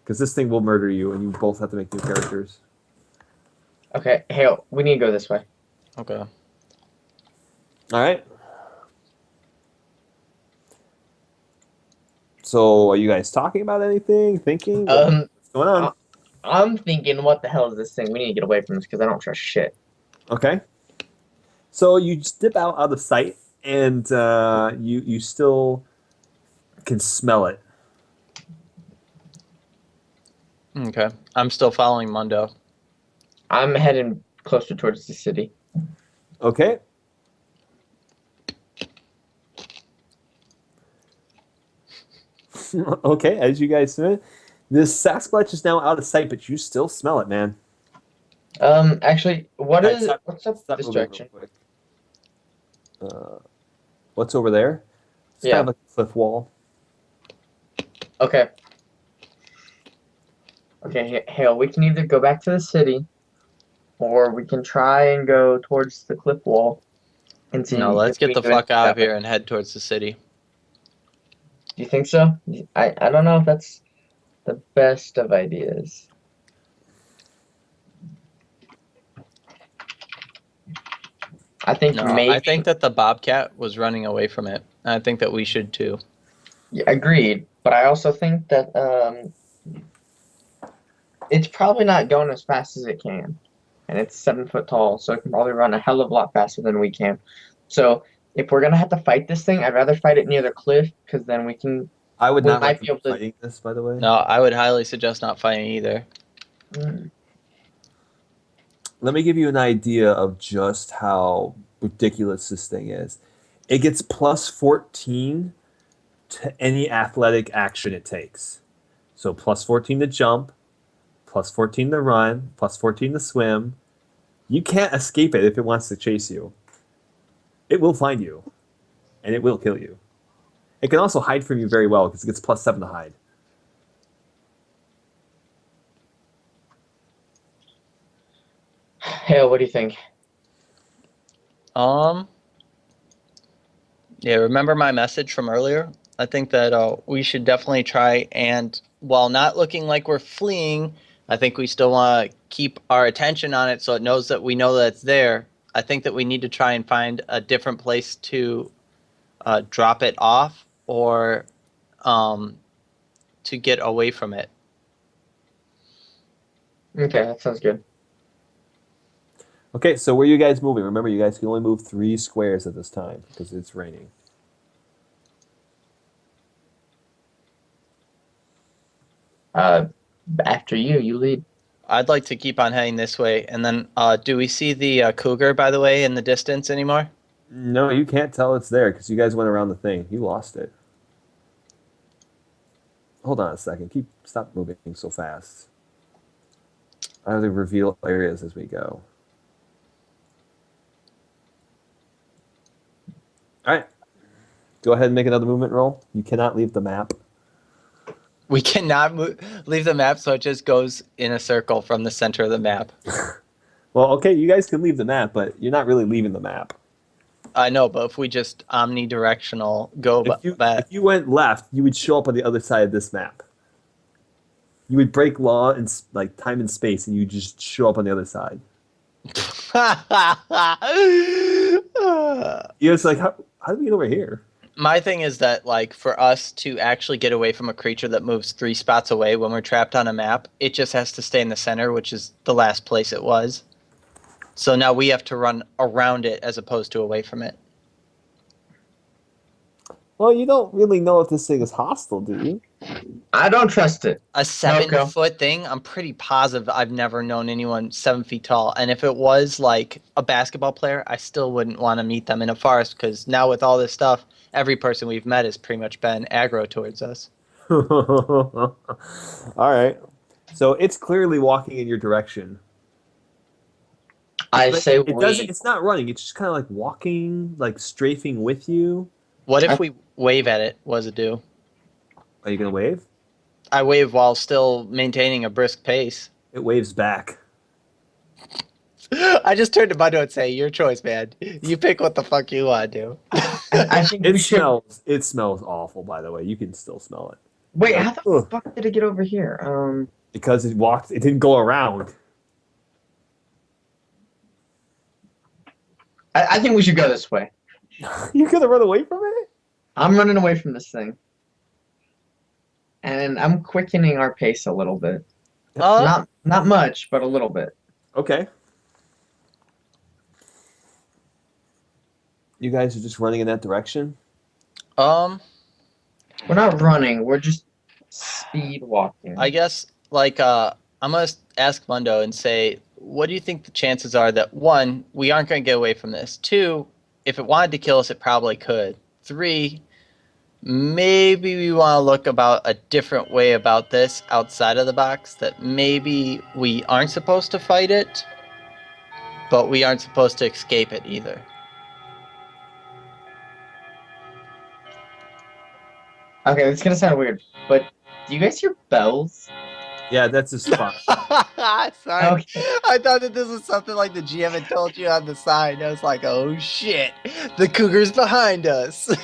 Because this thing will murder you, and you both have to make new characters.
Okay, Hale, we need to go this way.
Okay.
All right. So, are you guys talking about anything? Thinking? What's going on?
I'm thinking, what the hell is this thing? We need to get away from this because I don't trust shit.
Okay. So you step out of sight, and you still can smell it.
Okay. I'm still following Mundo.
I'm heading closer towards the city.
Okay. Okay, as you guys see, this Sasquatch is now out of sight, but you still smell it, man.
Actually, what's up
Stop
this
moving real
direction?
quick. What's over there? It's kind
Yeah.
of like a cliff wall.
Okay. Okay, Hale, we can either go back to the city, or we can try and go towards the cliff wall and see
No, let's
if
get
we
the
do anything
fuck out of
that way.
here and head towards the city.
Do you think so? I don't know if that's the best of ideas. I think
No,
maybe.
I think that the bobcat was running away from it. I think that we should too.
Yeah, agreed, but I also think that it's probably not going as fast as it can, and it's 7 foot tall, so it can probably run a hell of a lot faster than we can. So if we're gonna have to fight this thing, I'd rather fight it near the cliff because then we
I would
We
not
might be
recommend
able to-
fighting this, by the way.
No, I would highly suggest not fighting either.
Let me give you an idea of just how ridiculous this thing is. It gets +14 to any athletic action it takes. So +14 to jump, +14 to run, +14 to swim. You can't escape it if it wants to chase you. It will find you, and it will kill you. It can also hide from you very well because it gets +7 to hide.
Hale, what do you think?
Yeah, remember my message from earlier? I think that we should definitely try and, while not looking like we're fleeing, I think we still want to keep our attention on it so it knows that we know that it's there. I think that we need to try and find a different place to drop it off or to get away from it.
Okay, that sounds good.
Okay, so where are you guys moving? Remember, you guys can only move 3 squares at this time because it's raining.
After you lead.
I'd like to keep on heading this way. And then do we see the cougar, by the way, in the distance anymore?
No, you can't tell it's there because you guys went around the thing. You lost it. Hold on a second. Stop moving so fast. I have to reveal areas as we go. All right. Go ahead and make another movement roll. You cannot leave the map.
We cannot leave the map, so it just goes in a circle from the center of the map.
Well, okay, you guys can leave the map, but you're not really leaving the map.
I know, but if we just omnidirectional go
If you went left, you would show up on the other side of this map. You would break law and like time and space, and you just show up on the other side. It's like how do we get over here?
My thing is that, like, for us to actually get away from a creature that moves 3 spots away when we're trapped on a map, it just has to stay in the center, which is the last place it was. So now we have to run around it as opposed to away from it.
Well, you don't really know if this thing is hostile, do you?
I don't trust it.
A 7-foot thing, I'm pretty positive I've never known anyone 7 feet tall. And if it was like a basketball player, I still wouldn't want to meet them in a forest, because now with all this stuff, every person we've met has pretty much been aggro towards us.
All right. So it's clearly walking in your direction.
I
But
say
it doesn't. It's not running. It's just kind of like walking, like strafing with you.
What if we wave at it? What does it do?
Are you gonna wave?
I wave while still maintaining a brisk pace.
It waves back.
I just turned to Mundo and say, your choice, man. You pick what the fuck you want to do.
I think we should.
It smells awful, by the way. You can still smell it.
Wait, how the
Ugh.
fuck did it get over here?
Because it walked. It didn't go around.
I think we should go this way.
You're gonna run away from it?
I'm running away from this thing. And I'm quickening our pace a little bit. Not much, but a little bit.
Okay. You guys are just running in that direction?
We're not running, we're just speed walking.
I guess, like, I'm going to ask Mundo and say, what do you think the chances are that, 1, we aren't going to get away from this? 2, if it wanted to kill us, it probably could. 3, maybe we want to look about a different way about this outside of the box, that maybe we aren't supposed to fight it, but we aren't supposed to escape it either.
Okay, this is gonna sound weird, but do you guys hear bells?
Yeah, that's a spot.
Sorry.
Okay.
I thought that this was something like the GM had told you on the side. I was like, oh shit, the cougar's behind us.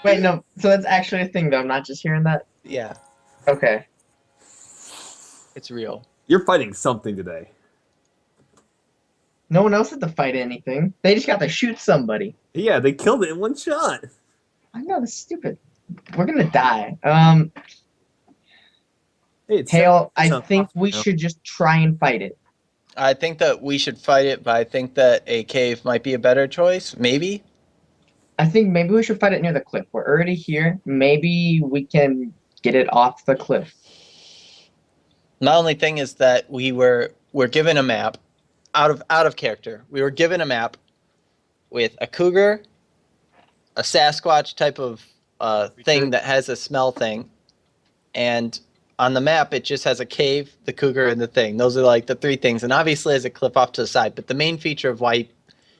Wait, no, so that's actually a thing though, I'm not just hearing that?
Yeah,
Okay.
it's real.
You're fighting something today.
No one else had to fight anything. They just got to shoot somebody.
Yeah, they killed it in one shot.
I know, this is stupid. We're gonna die.
Hey, it's
Hale, I
sounds
think
awesome,
we
you know?
should just try and fight it.
I think that we should fight it, but I think that a cave might be a better choice. Maybe.
I think maybe we should fight it near the cliff. We're already here. Maybe we can get it off the cliff.
My only thing is that we're given a map out of character. We were given a map with a cougar, a Sasquatch type of thing that has a smell thing, and on the map it just has a cave, the cougar, and the thing. Those are like the 3 things, and obviously there's a cliff off to the side. But the main feature of why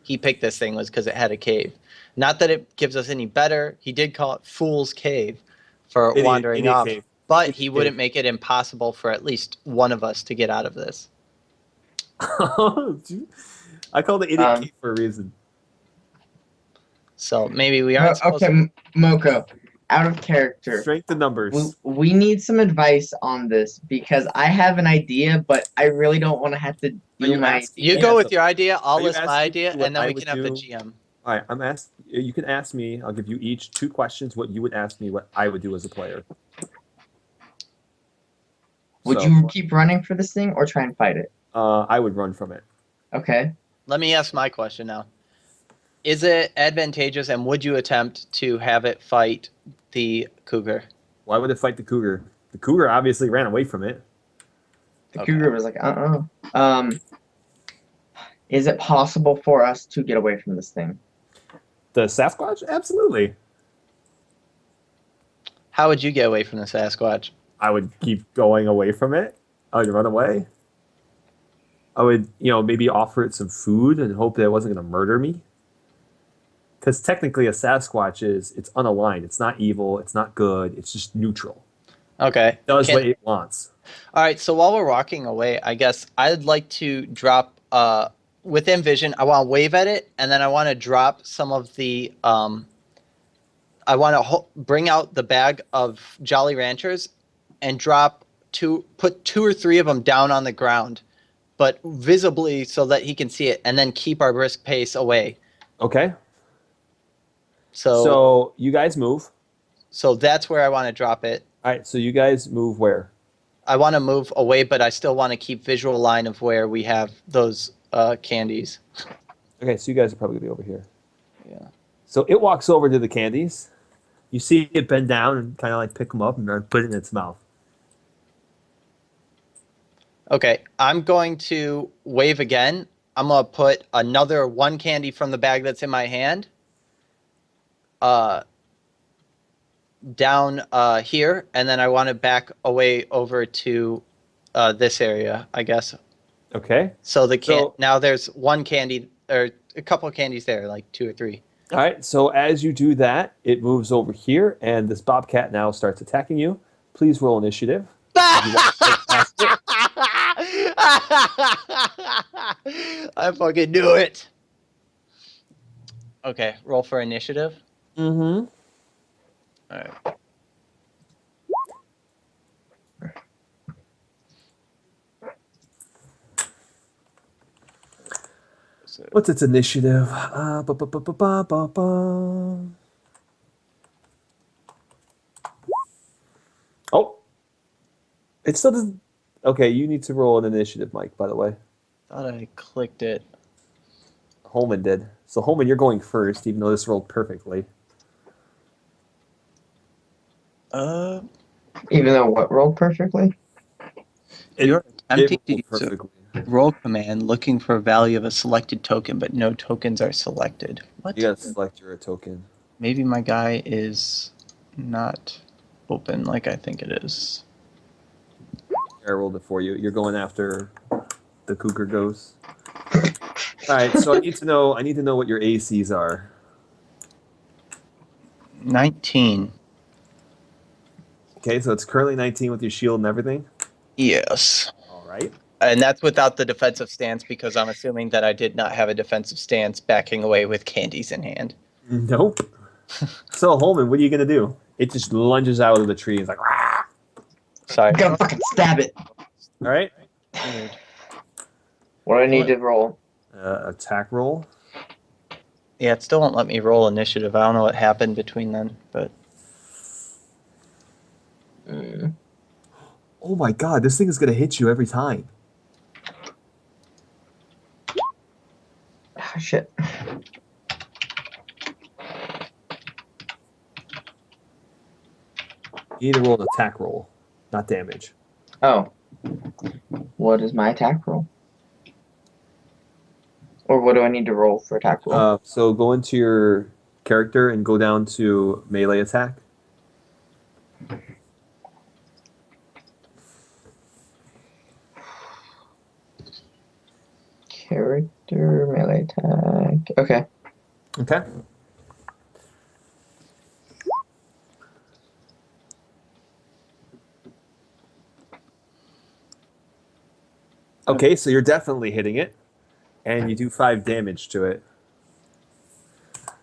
he picked this thing was because it had a cave. Not that it gives us any better. He did call it Fool's Cave for wandering off,
cave.
but he wouldn't make it impossible for at least one of us to get out of this.
I called it idiot cave for a reason.
So maybe we aren't supposed
Okay,
to...
Moko, out of character.
Strength in numbers.
We need some advice on this because I have an idea, but I really don't want to have to do
you
my.
asking-
You
Yeah,
go
so-
with your idea, I'll
Are you
list my
asking
idea,
what
and then
I
we
would
can have the
do?
GM.
All right, you can ask me. I'll give you each 2 questions. What you would ask me, what I would do as a player.
Would
So,
you keep running for this thing or try and fight it?
I would run from it.
Okay.
Let me ask my question now. Is it advantageous, and would you attempt to have it fight the cougar?
Why would it fight the cougar? The cougar obviously ran away from it.
The
Okay.
cougar was like, Is it possible for us to get away from this thing?
The Sasquatch? Absolutely.
How would you get away from the Sasquatch?
I would keep going away from it. I would run away. I would, maybe offer it some food and hope that it wasn't going to murder me. Because technically a Sasquatch it's unaligned. It's not evil. It's not good. It's just neutral.
Okay.
Does what it wants.
All right, so while we're walking away, I guess I'd like to drop within vision. I want to wave at it, and then I want to drop some of the I want to bring out the bag of Jolly Ranchers and put 2 or 3 of them down on the ground, but visibly so that he can see it, and then keep our brisk pace away.
Okay.
So
So you guys move.
that's where I want to drop it.
All right. So you guys move where?
I want to move away, but I still want to keep visual line of where we have those candies.
Okay. So you guys are probably gonna be over here.
Yeah.
So it walks over to the candies. You see it bend down and kind of like pick them up and put it in its mouth.
Okay, I'm going to wave again. I'm going to put another 1 candy from the bag that's in my hand down here, and then I want to back away over to this area, I guess.
Okay.
So now there's 1 candy, or a couple of candies there, like 2 or 3.
All right. So as you do that, it moves over here, and this bobcat now starts attacking you. Please roll initiative.
I fucking knew it. Okay, roll for initiative.
Mm-hmm.
All right.
What's its initiative? Ba, ba, ba, ba, ba, ba, ba. Oh, it still doesn't. Okay, you need to roll an initiative, Mike. By the way,
Thought I clicked it.
Holman did. So Holman, you're going first, even though this rolled perfectly.
Even though what rolled perfectly?
You're attempting to
rolled
use a
perfectly.
roll command looking for a value of a selected token, but no tokens are selected. What?
You gotta select your token.
Maybe my guy is not open like I think it is.
I rolled it for you. You're going after the cougar ghost. All right, so I need to know what your ACs are.
19.
Okay, so it's currently 19 with your shield and everything.
Yes.
All right.
And that's without the defensive stance, because I'm assuming that I did not have a defensive stance backing away with candies in hand.
Nope. So Holman, what are you gonna do? It just lunges out of the tree. It's like, "Rah!"
Sorry.
I'm gonna fucking stab it.
All right.
What do I need to roll?
Attack roll.
Yeah, it still won't let me roll initiative. I don't know what happened between then, but
Oh my god, this thing is gonna hit you every time.
Ah, shit.
You need to roll an attack roll, not damage.
Oh. What is my attack roll? Or what do I need to roll for attack roll?
So go into your character and go down to melee attack.
Character, melee attack. Okay.
Okay. Okay, so you're definitely hitting it, and you do 5 damage to it.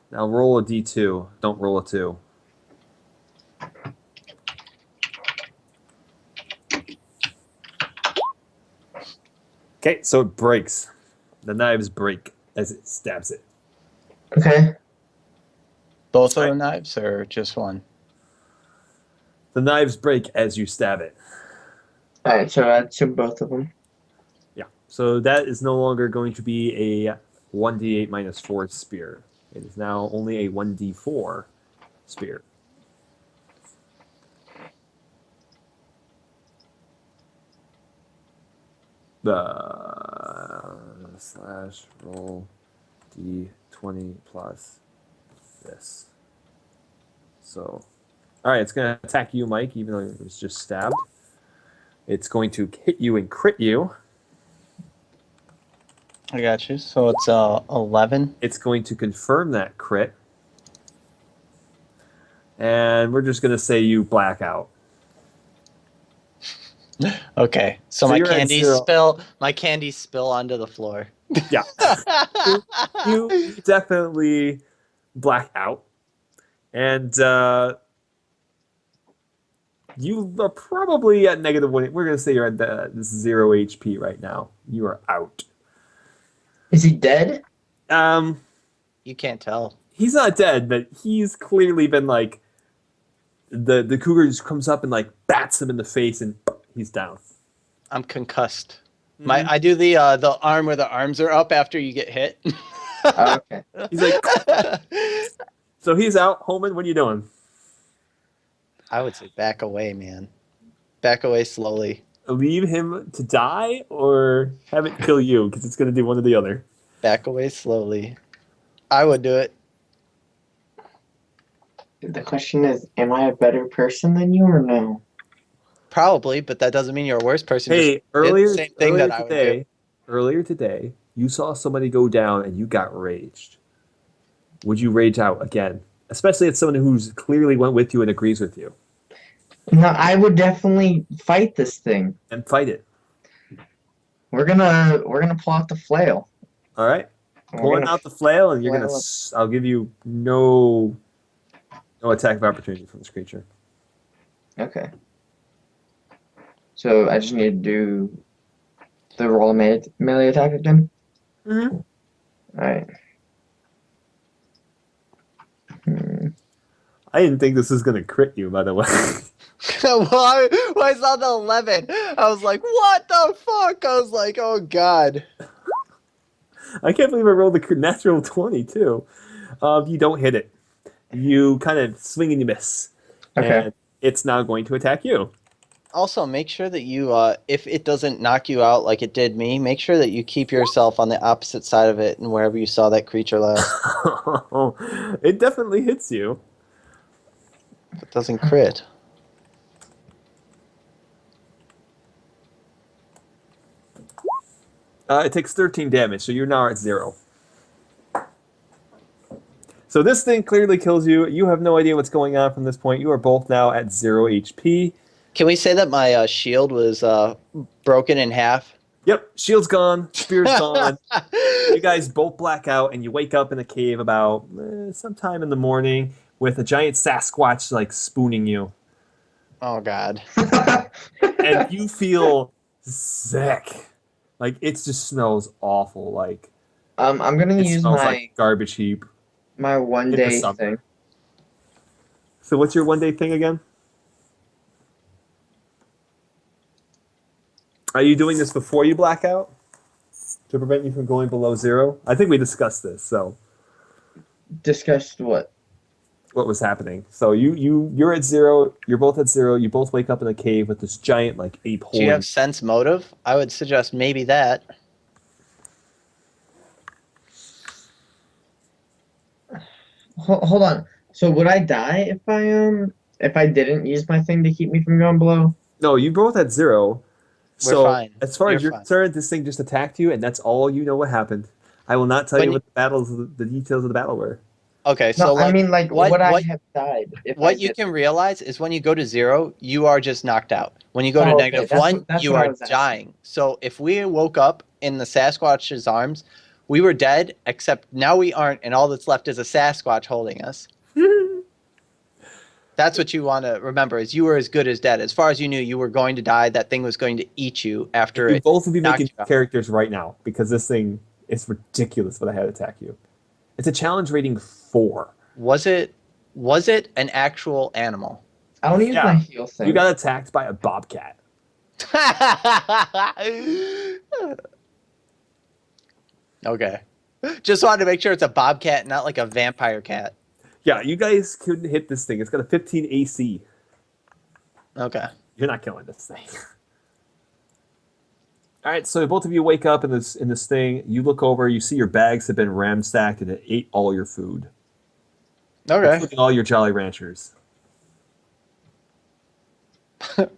Now roll a d2. Don't roll a 2. Okay, so it breaks. The knives break as it stabs it.
Okay.
both of the knives or just one?
The knives break as you stab it.
Alright, so add to both of them.
Yeah. So that is no longer going to be a 1d8 minus 4 spear. It is now only a 1d4 spear. Slash roll d20 plus this. So, all right, it's going to attack you, Mike, even though it was just stabbed. It's going to hit you and crit you.
I got you. So it's 11.
It's going to confirm that crit. And we're just going to say you black out.
Okay, so,
So
my
you're at
candies
0.
spill onto the floor.
Yeah. You definitely black out. And you are probably at -1. We're going to say you're at the 0 HP right now. You are out.
Is he dead?
You can't tell.
He's not dead, but he's clearly been like the cougar just comes up and like bats him in the face and he's down.
I'm concussed.
Mhm.
I do the arm where the arms are up after you get hit.
Okay.
He's like, so he's out. Holman, what are you doing?
I would say back away, man. Back away slowly.
Leave him to die or have it kill you? Because it's going to do one or the other.
Back away slowly. I would do it.
The question is, am I a better person than you or no?
Probably, but that doesn't mean you're a worse person.
Hey,
Just did the same thing
earlier
that I would do.
earlier today, you saw somebody go down and you got raged. Would you rage out again? Especially at someone who's clearly went with you and agrees with you.
No, I would definitely fight this thing.
And fight it.
We're gonna pull out the flail.
All right?
We're
Pulling
gonna
out the flail and you're
flail
going
up.
to... I'll give you no attack of opportunity from this creature.
Okay. So I just need to do the roll melee attack again.
Mm-hmm.
All right.
I didn't think this was going to crit you, by the way.
Well, I saw the 11. I was like, what the fuck? I was like, oh, God.
I can't believe I rolled a natural 20, too. You don't hit it. You kind of swing and you miss.
Okay.
And it's now going to attack you.
Also, make sure that you, if it doesn't knock you out like it did me, make sure that you keep yourself on the opposite side of it and wherever you saw that creature last.
It definitely hits you.
It doesn't crit.
It takes 13 damage, so you're now at 0. So this thing clearly kills you. You have no idea what's going on from this point. You are both now at 0 HP.
Can we say that my shield was broken in half?
Yep, shield's gone, spear's gone. You guys both black out, and you wake up in a cave about sometime in the morning with a giant Sasquatch like spooning you.
Oh, God.
And you feel sick. Like, it just smells awful. Like,
I'm gonna
it
use
smells
my
like garbage heap.
my one
in the
day
summer.
thing.
So what's your 1 day thing again? Are you doing this before you black out? To prevent you from going below 0? I think we discussed this, so
Discussed what?
what was happening. So you're at 0, you're both at 0, you both wake up in a cave with this giant like ape hole.
Do you have sense motive? I would suggest maybe that.
Hold on. So would I die if I didn't use my thing to keep me from going below?
No, you both at 0. So
fine.
as far as
You're
you're
fine.
concerned, this thing just attacked you, and that's all you know what happened. I will not tell
When
you
you-
what the details of the battle were.
Okay,
No,
so
I mean would I
what
have died if I
what you
did?
can realize is when you go to 0, you are just knocked out. When you go to
Oh, okay,
-1,
that's
you
what I
are
was asking.
dying. So if we woke up in the Sasquatch's arms, we were dead, except now we aren't, and all that's left is a Sasquatch holding us. That's what you want to remember, is you were as good as dead. As far as you knew, you were going to die. That thing was going to eat you after
You
it
both would be
knocked
making
you out.
characters right now because this thing is ridiculous what I had attack you. It's a challenge rating 4.
Was it an actual animal?
I don't use
Yeah.
my heal thing.
You got attacked by a bobcat.
Okay. Just wanted to make sure it's a bobcat, not like a vampire cat.
Yeah, you guys couldn't hit this thing. It's got a 15 AC.
Okay.
You're not killing this thing. All right, so both of you wake up in this thing. You look over. You see your bags have been ramsacked, and it ate all your food,
Okay.
including all your Jolly Ranchers.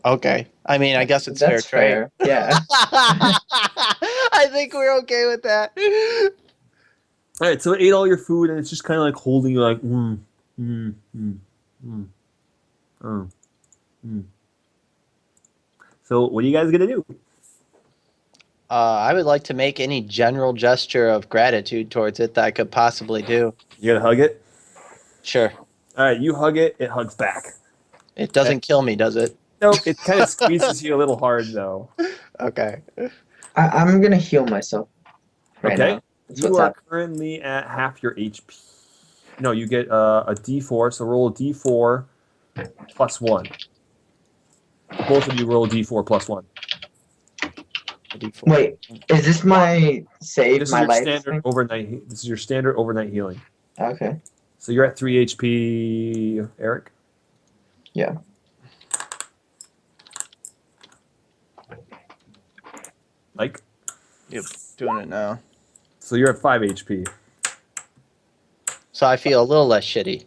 Okay. I mean, I guess it's
That's
fair trade.
fair. Yeah.
I think we're okay with that.
All right, so it ate all your food, and it's just kind of like holding you, like, So what are you guys gonna do?
I would like to make any general gesture of gratitude towards it that I could possibly do.
You gonna hug it?
Sure.
All right, you hug it. It hugs back.
It doesn't kill me, does it?
Nope. It kind of squeezes you a little hard though.
Okay.
I'm gonna heal myself right
Okay.
now. That's
You
what's
are
happening.
currently at half your HP. No, you get a D4. So roll a D4 plus 1. Both of you roll a D4 plus 1.
Wait, is this my save,
This is
my
your
life
standard
thing?
overnight. This is your standard overnight healing.
Okay.
So you're at 3 HP, Eric.
Yeah.
Mike.
Yep. Doing it now.
So you're at 5 HP.
So I feel a little less shitty.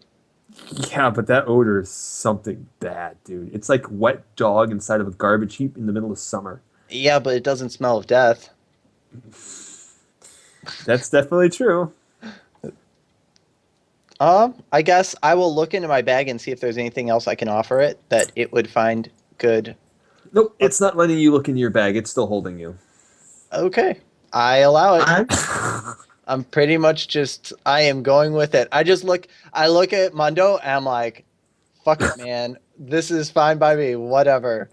Yeah, but that odor is something bad, dude. It's like wet dog inside of a garbage heap in the middle of summer.
Yeah, but it doesn't smell of death.
That's definitely true.
I guess I will look into my bag and see if there's anything else I can offer it that it would find good.
Nope, it's not letting you look in your bag. It's still holding you.
Okay. I allow it.
I'm
I'm pretty much just, I am going with it. I look at Mundo and I'm like, fuck it, man. This is fine by me. Whatever.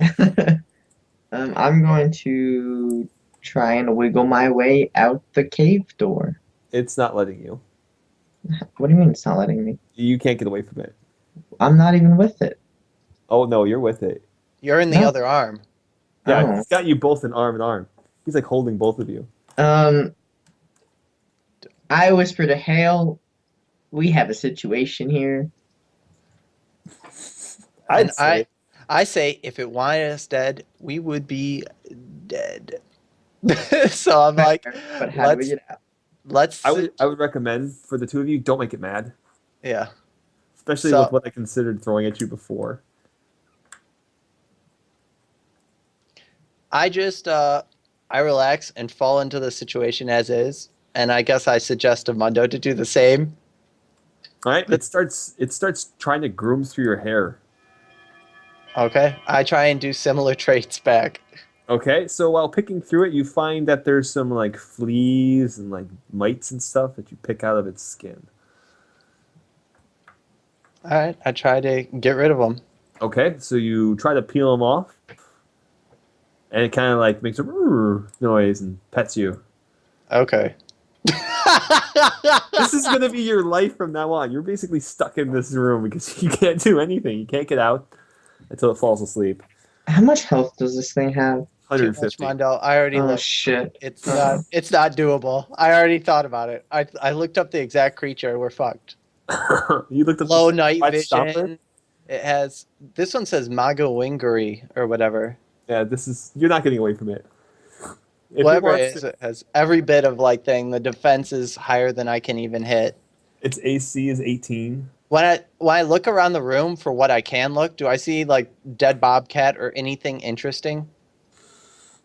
I'm going to try and wiggle my way out the cave door.
It's not letting you.
What do you mean it's not letting me?
You can't get away from it.
I'm not even with it.
Oh, no, you're with it.
You're in the
No.
other arm.
Yeah,
Oh.
he's got you both in arm. He's like holding both of you.
I whisper to Hale, we have a situation here.
I'd say.
I say if it wanted us dead, we would be dead. So I'm like,
But how do we get out?
let's.
I would recommend for the two of you, don't make it mad.
Yeah.
Especially
So-
with what I considered throwing at you before.
I just I relax and fall into the situation as is, and I guess I suggest to Mundo to do the same.
All right, it starts trying to groom through your hair.
Okay, I try and do similar traits back.
Okay, so while picking through it, you find that there's some like fleas and like mites and stuff that you pick out of its skin.
All right, I try to get rid of them.
Okay, so you try to peel them off, and it kind of like makes a noise and pets you.
Okay.
This is gonna be your life from now on. You're basically stuck in this room because you can't do anything. You can't get out until it falls asleep.
How much health does this thing have?
Too much,
150.
Mondo. I already
Oh
looked.
shit.
It's not doable. I already thought about it. I looked up the exact creature. We're fucked.
You looked at
Low
the
night
White Stopper?
vision. It has this one says Mago Wingery or whatever.
Yeah, you're not getting away from it. If
Whatever
wants
it is,
to-
it has every bit of like thing. The defense is higher than I can even hit.
its AC is 18.
When I look around the room for what I can look, do I see like dead bobcat or anything interesting?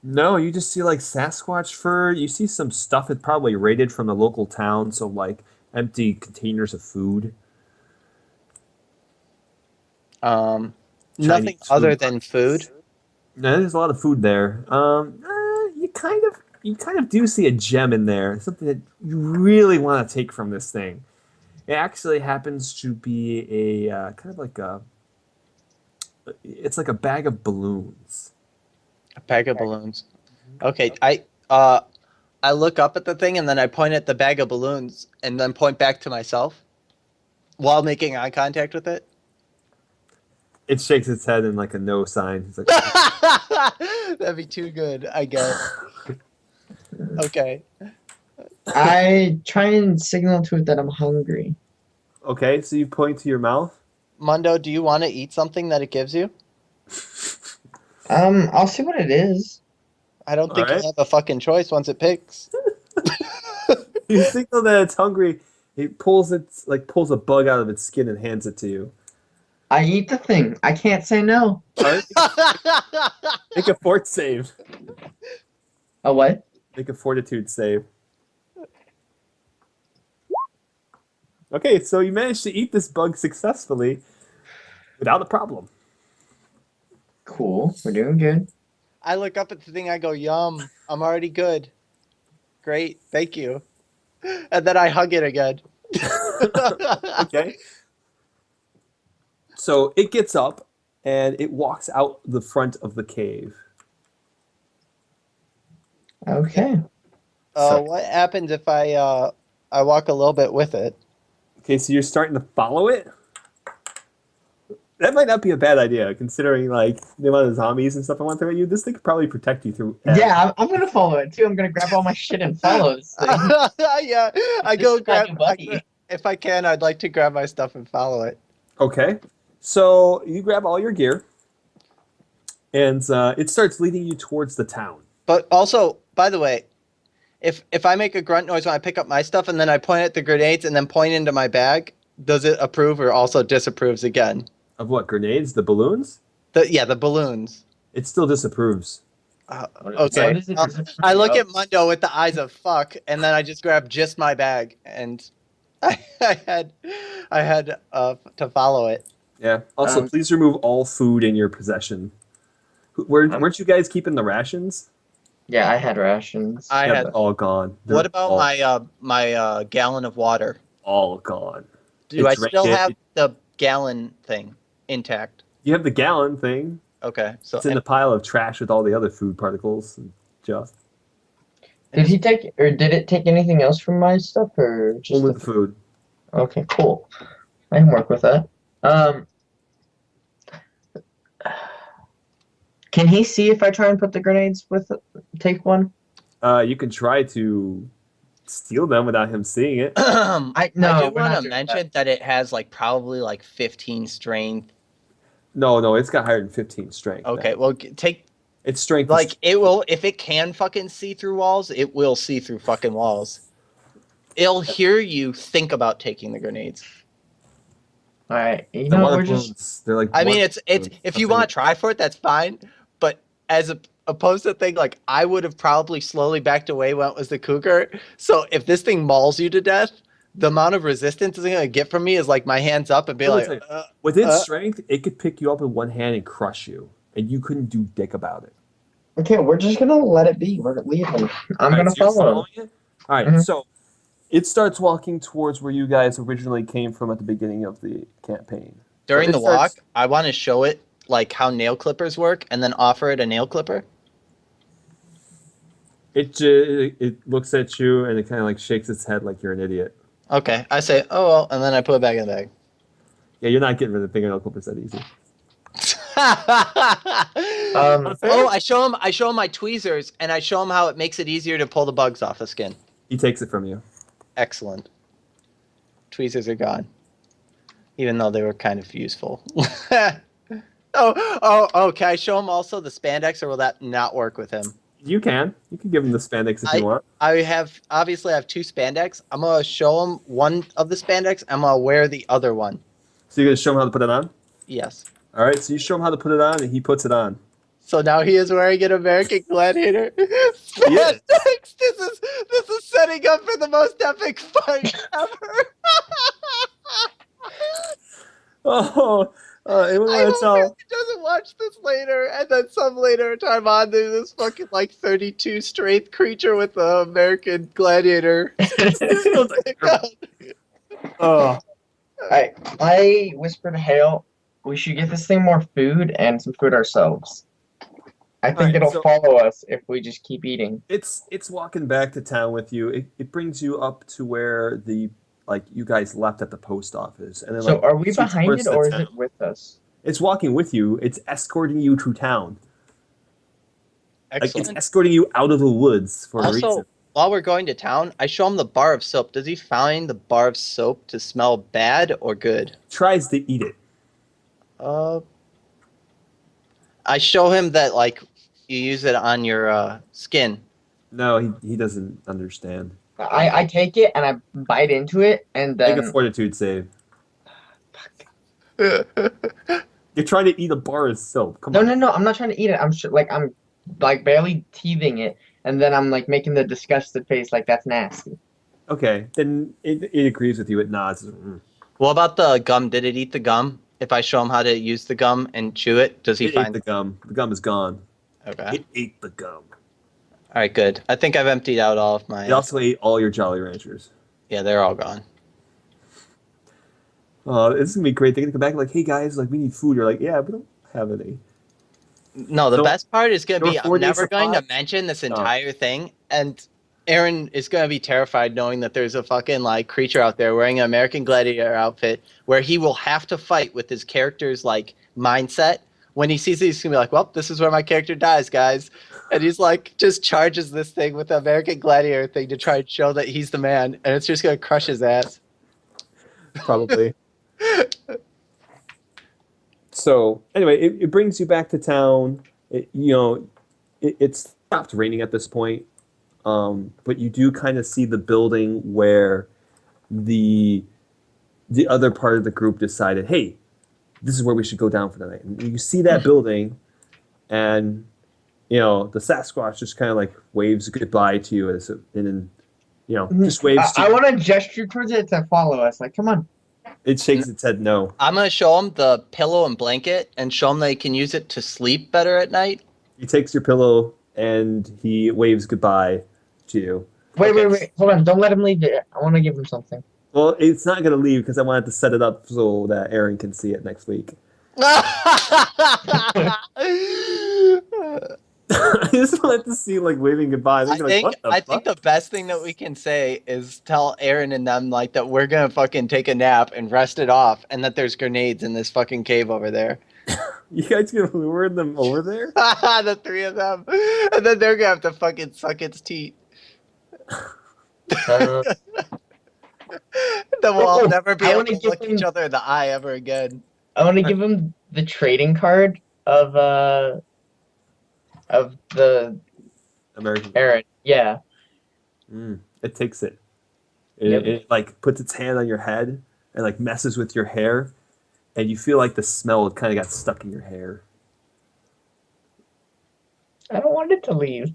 No, you just see like Sasquatch fur. You see some stuff it probably raided from the local town, so like empty containers of food.
Nothing other than food.
No, there's a lot of food there. You kind of do see a gem in there, something that you really want to take from this thing. It actually happens to be a kind of like it's like a bag of balloons.
A bag of balloons. Okay, I look up at the thing and then I point at the bag of balloons and then point back to myself while making eye contact with it.
It shakes its head in like a no sign. It's like,
That'd be too good, I guess. Okay.
I try and signal to it that I'm hungry.
okay, so you point to your mouth.
Mundo, do you want to eat something that it gives you?
I'll see what it is.
I don't think
Alright.
you have a fucking choice once it picks.
You signal that it's hungry. It pulls a bug out of its skin and hands it to you.
I eat the thing. I can't say no.
All right, make a fort save.
A what?
Make a fortitude save. Okay, so you managed to eat this bug successfully without a problem.
Cool. We're doing good.
I look up at the thing. I go, "Yum! I'm already good. Great, thank you." And then I hug it again.
Okay. So it gets up and it walks out the front of the cave.
Okay.
So,
What happens if I walk a little bit with it?
okay, so you're starting to follow it? That might not be a bad idea, considering like the amount of zombies and stuff I want to throw at you. This thing could probably protect you through.
Yeah, I'm gonna follow it too. I'm gonna grab all my shit and follow this thing.
Yeah, I
This
go
is my
grab.
new buddy.
If I can, I'd like to grab my stuff and follow it.
Okay, so you grab all your gear, and it starts leading you towards the town.
But also, by the way, if I make a grunt noise when I pick up my stuff and then I point at the grenades and then point into my bag, does it approve or also disapproves again?
Of what, grenades? The balloons?
The balloons.
It still disapproves.
Okay.
What is it disapprove
I look
of?
at Mundo with the eyes of fuck, and then I just grab just my bag, and I had to follow it.
Yeah. Also, please remove all food in your possession. Weren't you guys keeping the rations?
Yeah, I had rations.
I
Yeah,
had.
they're all gone.
What
They're
about
all,
my gallon of water?
all gone?
Do I
It's
still
right-
have the gallon thing intact?
You have the gallon thing.
Okay, so
It's in the pile of trash with all the other food particles and stuff.
Did he take, or did it take anything else from my stuff, or just
Only the food.
Okay, cool. I can work with that. Can he see if I try and put the grenades with take one?
You can try to steal them without him seeing it.
No,
I do
we're
want
not
to
doing
mention that it has probably 15 strength.
No, it's got higher than 15 strength.
Okay,
now.
well take
Its strength is
it will if it can fucking see through walls, it will see through fucking walls. It'll hear you think about taking the grenades.
All right, you
the
know,
water
we're just
balloons. They're like.
I mean,
water
it's
balloons.
if you want to try for it, that's fine. But as opposed to thing I would have probably slowly backed away when it was the cougar. So if this thing mauls you to death, the amount of resistance it's gonna get from me is my hands up and be
Let me
like,
tell you, with its strength, it could pick you up in one hand and crush you, and you couldn't do dick about it.
okay. We're just gonna let it be. We're leaving. I'm gonna
So you're
follow him.
following it? All right,
Mhm.
so it starts walking towards where you guys originally came from at the beginning of the campaign.
during
So
the
it starts-
walk, I want to show it how nail clippers work, and then offer it a nail clipper.
It looks at you and it kind of shakes its head like you're an idiot.
Okay, I say, oh well, and then I put it back in the bag.
Yeah, you're not getting rid of fingernail clippers that easy.
Oh, I show him my tweezers, and I show him how it makes it easier to pull the bugs off the skin.
He takes it from you.
Excellent. Tweezers are gone, even though they were kind of useful. Oh, can I show him also the spandex, or will that not work with him?
You can give him the spandex if you want.
I have two spandex. I'm gonna show him one of the spandex. I'm gonna wear the other one.
So you're gonna show him how to put it on.
Yes.
All right. So you show him how to put it on, and he puts it on.
So now he is wearing an American Gladiator spandex. This is setting up for the most epic fight ever.
Oh, anyone
I
want to
hope
tell?
he doesn't watch this later, and then some later time on, there's this fucking 32 strength creature with the American Gladiator.
Oh,
I whispered to Hale, we should get this thing more food and some food ourselves. I think
Alright,
it'll
so-
follow us if we just keep eating.
it's walking back to town with you. It brings you up to where the you guys left at the post office, and then
So are we
takes you
behind
towards
it
the
or is
town.
it with us?
It's walking with you. It's escorting you to town. It's
Excellent.
escorting you out of the woods for a reason.
Also, while we're going to town, I show him the bar of soap. Does he find the bar of soap to smell bad or good?
Tries to eat it.
I show him that you use it on your skin.
No, he doesn't understand.
I take it and I bite into it and
Make
then
a fortitude save. You're trying to eat a bar of soap. Come on.
no, I'm not trying to eat it. I'm barely teething it and then I'm making the disgusted face that's nasty.
Okay, then it agrees with you. It nods. Mm.
What about the gum? Did it eat the gum? If I show him how to use the gum and chew it, does he
It ate
find
the gum. The gum is gone.
Okay.
It ate the gum.
All right, good. I think I've emptied out all of my.
It also ate all your Jolly Ranchers.
Yeah, they're all gone.
It's gonna be great. They're gonna come back like, "Hey guys, like we need food." You're like, "Yeah, we don't have any."
No, the
So,
best part is going to
your
be I'm
4-day
never going to
supply?
mention this
Oh.
entire thing, and Aaron is going to be terrified knowing that there's a fucking like creature out there wearing an American Gladiator outfit where he will have to fight with his character's like mindset. When he sees it, he's going to be like, "Well, this is where my character dies, guys." And he's like, just charges this thing with the American Gladiator thing to try and show that he's the man, and it's just going to crush his ass.
Probably. So anyway, it brings you back to town. It's stopped raining at this point, but you do kind of see the building where the other part of the group decided, hey, this is where we should go down for the night. And you see that building, and the Sasquatch just kind of like waves goodbye to you just waves.
I want to gesture towards it to follow us. Like, come on.
It shakes its head no.
I'm going to show him the pillow and blanket and show him that he can use it to sleep better at night.
He takes your pillow and he waves goodbye to you.
Wait. Hold on. Don't let him leave it. I want to give him something.
Well, it's not going to leave because I wanted to set it up so that Aaron can see it next week. I just wanted to see like waving goodbye.
I think the best thing that we can say is tell Aaron and them like that we're gonna fucking take a nap and rest it off, and that there's grenades in this fucking cave over there.
You guys gonna lure them over there?
The three of them, and then they're gonna have to fucking suck its teeth. Then we'll all never be able to look each other in the eye ever again.
I want to give him the trading card of the
American
Aaron. Yeah.
It takes it. It like puts its hand on your head and like messes with your hair, and you feel like the smell kind of got stuck in your hair.
I don't want it to leave.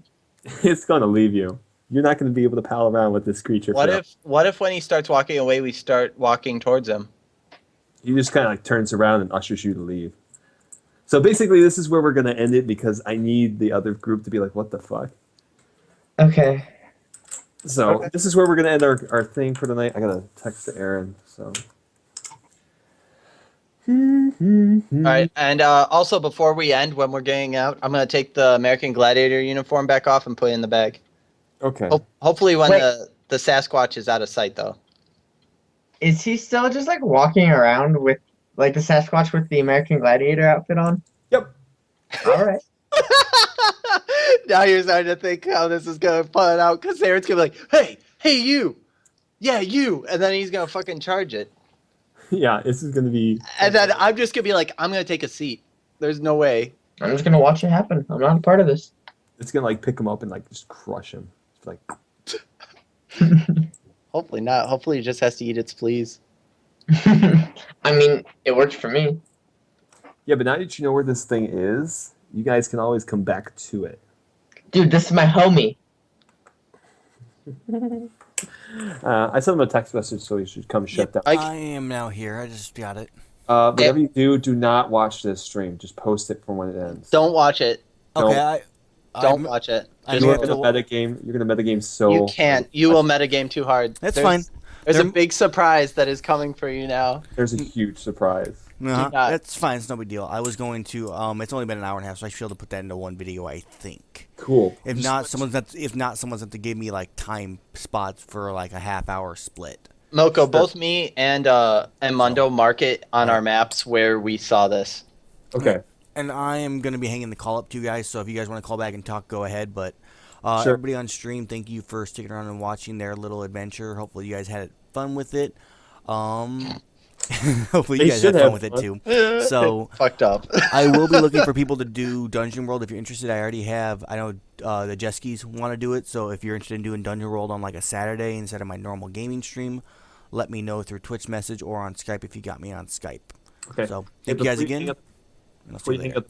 It's gonna leave you. You're not gonna be able to pal around with this creature.
What if when he starts walking away, we start walking towards him?
He just kind of like turns around and ushers you to leave. So basically, this is where we're gonna end it because I need the other group to be like, "What the fuck?"
Okay.
So this is where we're gonna end our thing for tonight. I gotta text to Aaron. So.
All right, and also before we end, when we're getting out, I'm gonna take the American Gladiator uniform back off and put it in the bag.
Okay.
Hopefully, when the Sasquatch is out of sight, though.
Is he still just like walking around with like the Sasquatch with the American Gladiator outfit on?
Yep.
All right.
Now you're starting to think how this is gonna play out because Aaron's gonna be like, "Hey, you, yeah, you," and then he's gonna fucking charge it.
Yeah, this is gonna be.
And then I'm just gonna be like, "I'm gonna take a seat." There's no way.
I'm just gonna watch it happen. I'm not a part of this.
It's gonna like pick him up and like just crush him. It's like.
Hopefully not. Hopefully it just has to eat its fleas.
I mean, it worked for me.
Yeah, but now that you know where this thing is, you guys can always come back to it.
Dude, this is my homie.
I sent him a text message, so he should come shut down.
I am now here. I just got it.
Whatever you do not watch this stream. Just post it from when it ends.
Don't watch it.
Okay,
Don't watch it.
You're gonna metagame so.
You can't. You will metagame too hard.
That's fine.
There's a big surprise that is coming for you now.
There's a huge surprise.
That's fine. It's no big deal. I was going to. It's only been an hour and a half, so I should be able to put that into one video. I think.
Cool.
If not, someone's have to give me like time spots for like a half hour split.
Moko, both me and Mundo mark it on our maps where we saw this.
Okay.
And I am going to be hanging the call up to you guys, so if you guys want to call back and talk, go ahead. But
Sure.
everybody on stream, thank you for sticking around and watching their little adventure. Hopefully you guys had fun with it. Hopefully you guys had fun with it too. So
Fucked up.
I will be looking for people to do Dungeon World. If you're interested, I already have. I know the Jjeskes want to do it. So if you're interested in doing Dungeon World on like a Saturday instead of my normal gaming stream, let me know through Twitch message or on Skype if you got me on Skype.
Okay.
So thank you guys again.
Before you hang up